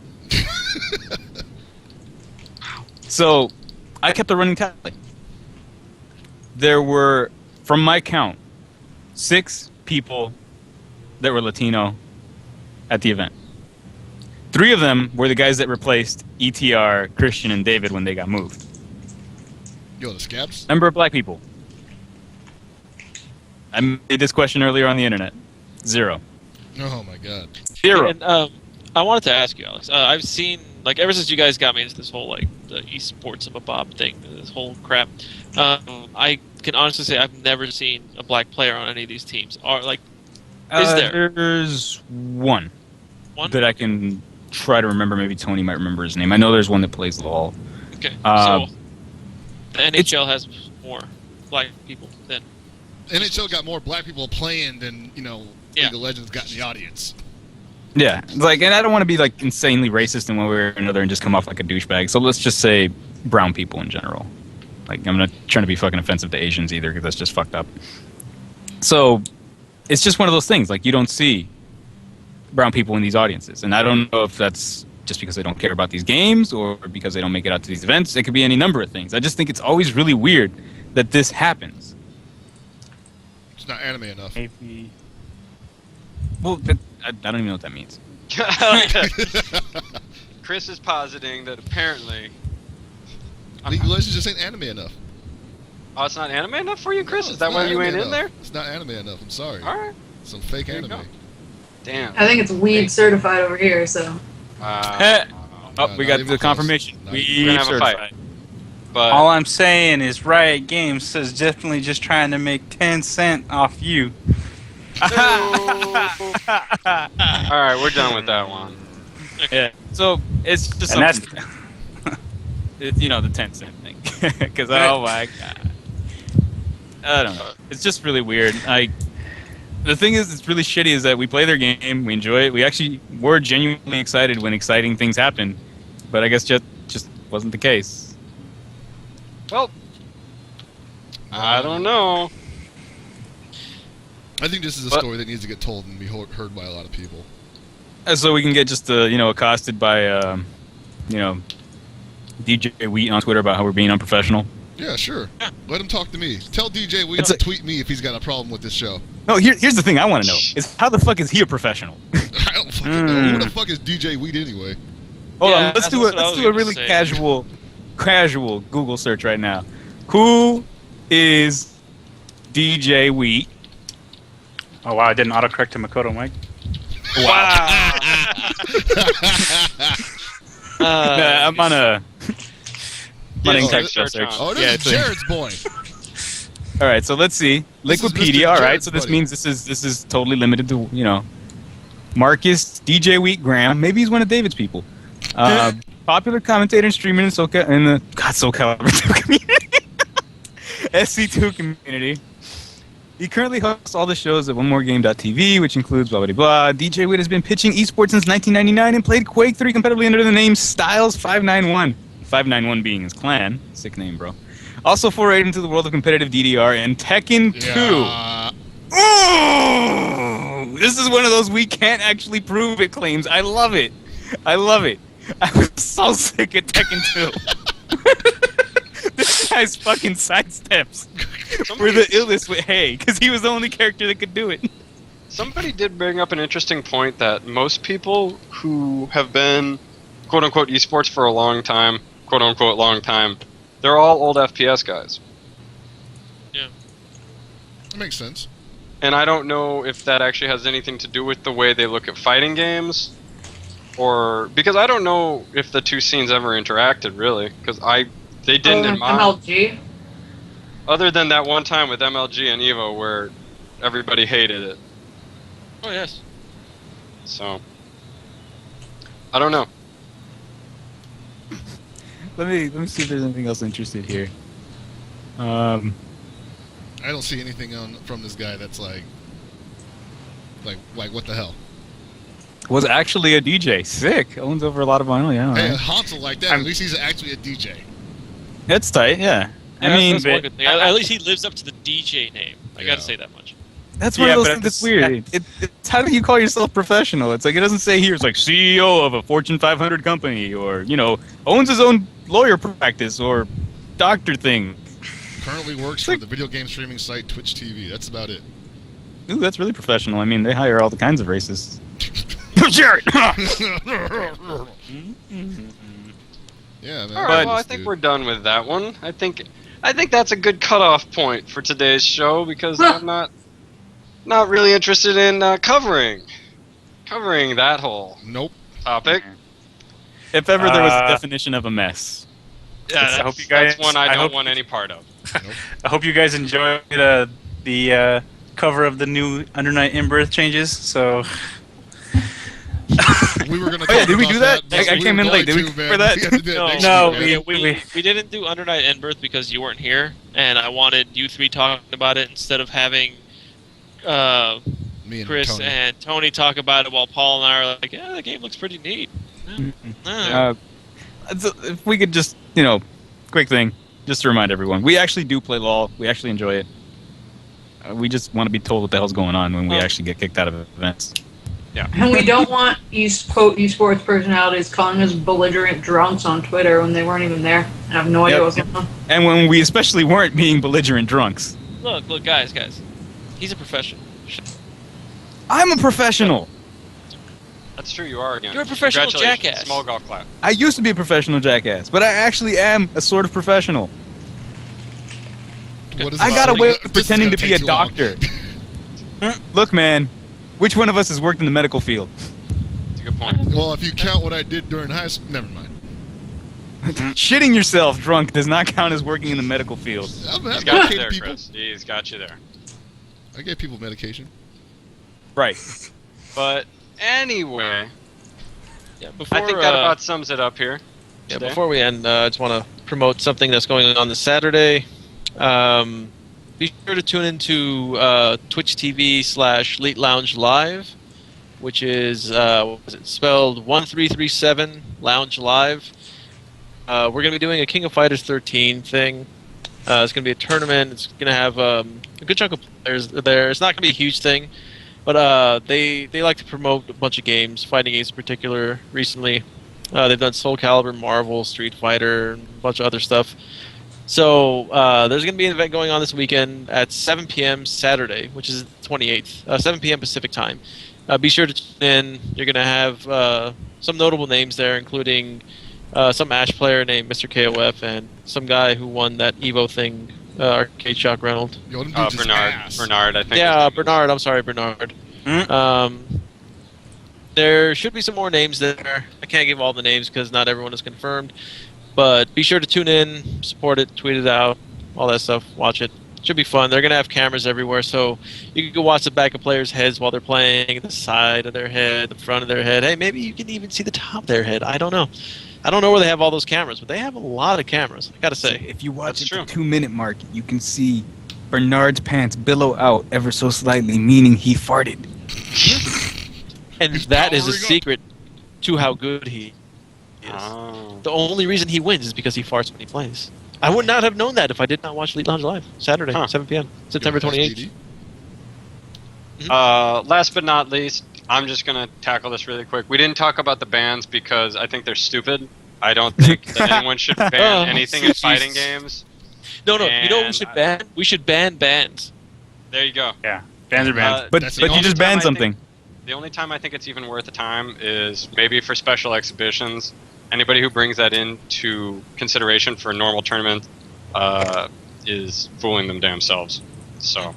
So, I kept a running tally. There were, from my count, 6 people that were Latino at the event. 3 of them were the guys that replaced ETR, Christian, and David when they got moved. Yo, the scabs? Number of black people. I made this question earlier on the internet. 0. Oh my god. 0. And I wanted to ask you, Alex. I've seen, like, ever since you guys got me into this whole, like, the esports of a Bob thing, this whole crap, I can honestly say I've never seen a black player on any of these teams. Is there? There's one. One? That I can try to remember. Maybe Tony might remember his name. I know there's one that plays LOL. Okay, so the NHL has more black people than... NHL got more black people playing than, League of Legends got in the audience. Yeah, like, and I don't want to be like insanely racist in one way or another and just come off like a douchebag. So let's just say brown people in general. Like, I'm not trying to be fucking offensive to Asians either, because that's just fucked up. So it's just one of those things. Like, you don't see brown people in these audiences, and I don't know if that's just because they don't care about these games or because they don't make it out to these events. It could be any number of things. I just think it's always really weird that this happens. It's not anime enough. Maybe. Well, I don't even know what that means. Chris is positing that apparently... League of Legends just ain't anime enough. Oh, it's not anime enough for you, Chris? No, Is that why you ain't in there? It's not anime enough, I'm sorry. Alright. Some fake There you anime. go. Damn. I think it's weed certified over here, so. Oh, we got the confirmation. Not We We're gonna have a fight. certified. But All I'm saying is Riot Games says definitely just trying to make 10 cents off you. Alright, we're done with that one. Yeah. So it's just And something. It's, the 10-cent thing. Because oh my god, I don't know. It's just really weird. Like, the thing is, it's really shitty. Is that we play their game, we enjoy it. We actually were genuinely excited when exciting things happen, but I guess just wasn't the case. Well, I don't know. I think this is a But- story that needs to get told and be heard by a lot of people. So we can get just accosted by DJ Wheat on Twitter about how we're being unprofessional. Yeah, sure. Let him talk to me. Tell DJ we It's don't tweet me if he's got a problem with this show. No, here's the thing I want to know is how the fuck is he a professional? I don't fucking know. Who the fuck is DJ Weed anyway? Hold Yeah, on, let's that's do what I was a gonna really say. casual Google search right now. Who is DJ Wheat? Oh wow, I didn't autocorrect to Makoto, Mike. I'm on a Yeah, text search search. on. Oh, this Yeah, is it's a- Jared's boy. All right, so let's see. This is Wikipedia. Mr. All right, Jared's so this buddy. means this is totally limited to Marcus DJ Wheat Graham. Maybe he's one of David's people. Popular commentator and streamer in SoCal in the SoCal community. SC2 community. He currently hosts all the shows at OneMoreGame.tv, which includes blah, blah, blah. DJ Witt has been pitching esports since 1999 and played Quake 3 competitively under the name Styles591. 591 being his clan. Sick name, bro. Also forayed into the world of competitive DDR and Tekken 2. Yeah. Oh, this is one of those we can't actually prove it claims. I love it. I love it. I was so sick of Tekken 2. This guy's fucking sidesteps were the illest with Hay, because he was the only character that could do it. Somebody did bring up an interesting point that most people who have been quote-unquote esports for a long time, quote-unquote long time, they're all old FPS guys. Yeah. That makes sense. And I don't know if that actually has anything to do with the way they look at fighting games, or because I don't know if the two scenes ever interacted really, because they didn't in mine. MLG. Other than that one time with MLG and Evo where everybody hated it. Oh yes. So I don't know. Let me see if there's anything else interested here. I don't see anything from this guy that's like what the hell? Was actually a DJ. Sick. Owns over a lot of vinyl. Yeah. Hey, Right. Hansel like that. At least he's actually a DJ. That's tight. Yeah. I mean, that's one good thing. At least he lives up to the DJ name. I Yeah. gotta say that much. that's one Yeah, of those but things at that's the weird. It's how do you call yourself professional? It's like it doesn't say here. It's like CEO of a Fortune 500 company, or owns his own lawyer practice, or doctor thing. Currently works for the video game streaming site Twitch TV. That's about it. Ooh, that's really professional. I mean, they hire all the kinds of racists. Jared. Yeah, man. All right, well, I This think dude. we're done with that one. I think that's a good cutoff point for today's show because I'm not really interested in covering that whole Nope. topic. If ever there was a definition of a mess. Yeah, I hope you guys- that's one I I don't hope- want any part of. I hope you guys enjoyed the cover of the new Under Night in Birth changes. So We were gonna. Oh, yeah, talk did we about do that? but I we came were in late. going Did we to, man. for that? We had to do it No, next no, week, man. we didn't do Under Night and Birth because you weren't here, and I wanted you three talking about it instead of having Me and Chris Tony. and Tony talk about it while Paul and I are like, yeah, the game looks pretty neat. If we could just, quick thing, just to remind everyone, we actually do play LOL. We actually enjoy it. We just want to be told what the hell's going on when we actually get kicked out of events. And we don't want esports personalities calling us belligerent drunks on Twitter when they weren't even there. I have no idea Yep. what's going on. And when we especially weren't being belligerent drunks. Look, guys, he's a professional. I'm a professional. That's true, you are again. You're a professional Congratulations. jackass. Small golf clap. I used to be a professional jackass, but I actually am a sort of professional. What is I this got gonna- away this with is pretending gonna to be take a too long. doctor. Look, man, which one of us has worked in the medical field? That's a good point. Well, if you count what I did during high school, never mind. Shitting yourself drunk does not count as working in the medical field. I've He's got you medicated there, people. Chris. He's got you there. I gave people medication. Right. But anyway, Yeah, before, I think that about sums it up here. Yeah, today. before we end, I just want to promote something that's going on this Saturday. Be sure to tune into Twitch TV/Late Lounge Live, which is what is it spelled 1337 Lounge Live. We're going to be doing a King of Fighters 13 thing. It's going to be a tournament. It's going to have a good chunk of players there. It's not going to be a huge thing, but they like to promote a bunch of games, fighting games in particular. Recently, they've done Soul Calibur, Marvel, Street Fighter, and a bunch of other stuff. So there's going to be an event going on this weekend at 7 p.m. Saturday, which is the 28th, 7 p.m. Pacific time. Be sure to tune in. You're going to have some notable names there, including some Ash player named Mr. KOF and some guy who won that Evo thing, Arcade Shock Reynolds. Yo, them dudes is Bernard. ass. Bernard, I think. Yeah, Bernard. I'm sorry, Bernard. There should be some more names there. I can't give all the names because not everyone is confirmed. But be sure to tune in, support it, tweet it out, all that stuff. Watch it. Should be fun. They're going to have cameras everywhere, so you can go watch the back of players' heads while they're playing, the side of their head, the front of their head. Hey, maybe you can even see the top of their head. I don't know. I don't know where they have all those cameras, but they have a lot of cameras. I gotta say. If you watch That's at the true. 2-minute mark, you can see Bernard's pants billow out ever so slightly, meaning he farted. And He's that is a powering up. secret to how good he is. Oh. The only reason he wins is because he farts when he plays. I would not have known that if I did not watch Elite Lounge Live. Saturday, Huh. 7 p.m. September 28th. SPD? Last but not least, I'm just gonna tackle this really quick. We didn't talk about the bans because I think they're stupid. I don't think that anyone should ban anything in fighting games. No, you know what we And should ban? We should ban bans. There you go. Yeah, bans are bans. But That's but the you only just time I banned think- something. The only time I think it's even worth the time is maybe for special exhibitions. Anybody who brings that into consideration for a normal tournament is fooling them damn selves. So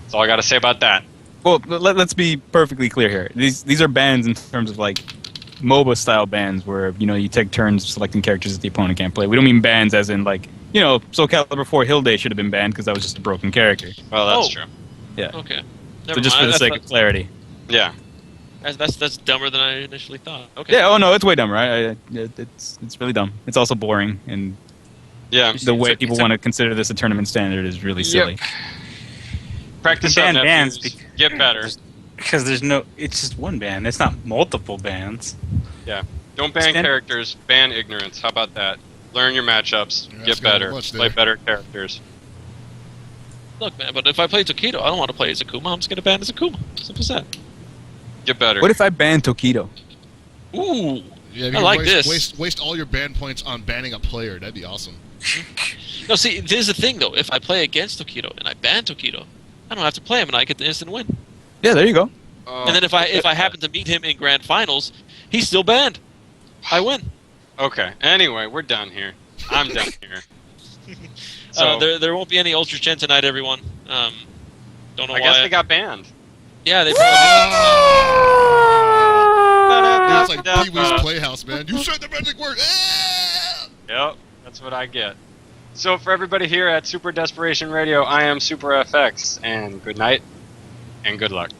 that's all I got to say about that. Well, let's be perfectly clear here. These are bans in terms of like MOBA style bans where you take turns selecting characters that the opponent can't play. We don't mean bans as in like Soul Calibur 4 Hilde should have been banned because that was just a broken character. Well, that's Oh. true. Okay. So Never just for mind. the sake of clarity. Yeah. That's dumber than I initially thought. Okay. Yeah. Oh no, it's way dumb, right? It's really dumb. It's also boring, and Yeah. the way It's a- people want to consider this a tournament standard is really silly. Practice You can up, ban nephews. bans Get better. because it's just one ban. It's not multiple bans. Don't ban Stand- characters. Ban ignorance. How about that? Learn your matchups. Yeah, that's Get got better. much Play there. better characters. Look, man, but if I play Tokido, I don't want to play as Akuma. I'm just gonna ban as Akuma. Simple as that. Get better. What if I ban Tokido? Ooh. Yeah, if I you like waste, this. Waste all your ban points on banning a player. That'd be awesome. No, see, there's the thing though. If I play against Tokido and I ban Tokido, I don't have to play him and I get the instant win. Yeah, there you go. And then if I happen to meet him in grand finals, he's still banned. I win. Okay. Anyway, we're done here. I'm done here. So There won't be any Ultra Chen tonight, everyone. Don't know I why. guess they got banned. Yeah, they probably. That's like Pee-wee's Playhouse, man. You said the magic word. Ah! Yep, that's what I get. So for everybody here at Super Desperation Radio, I am Super FX, and good night, and good luck.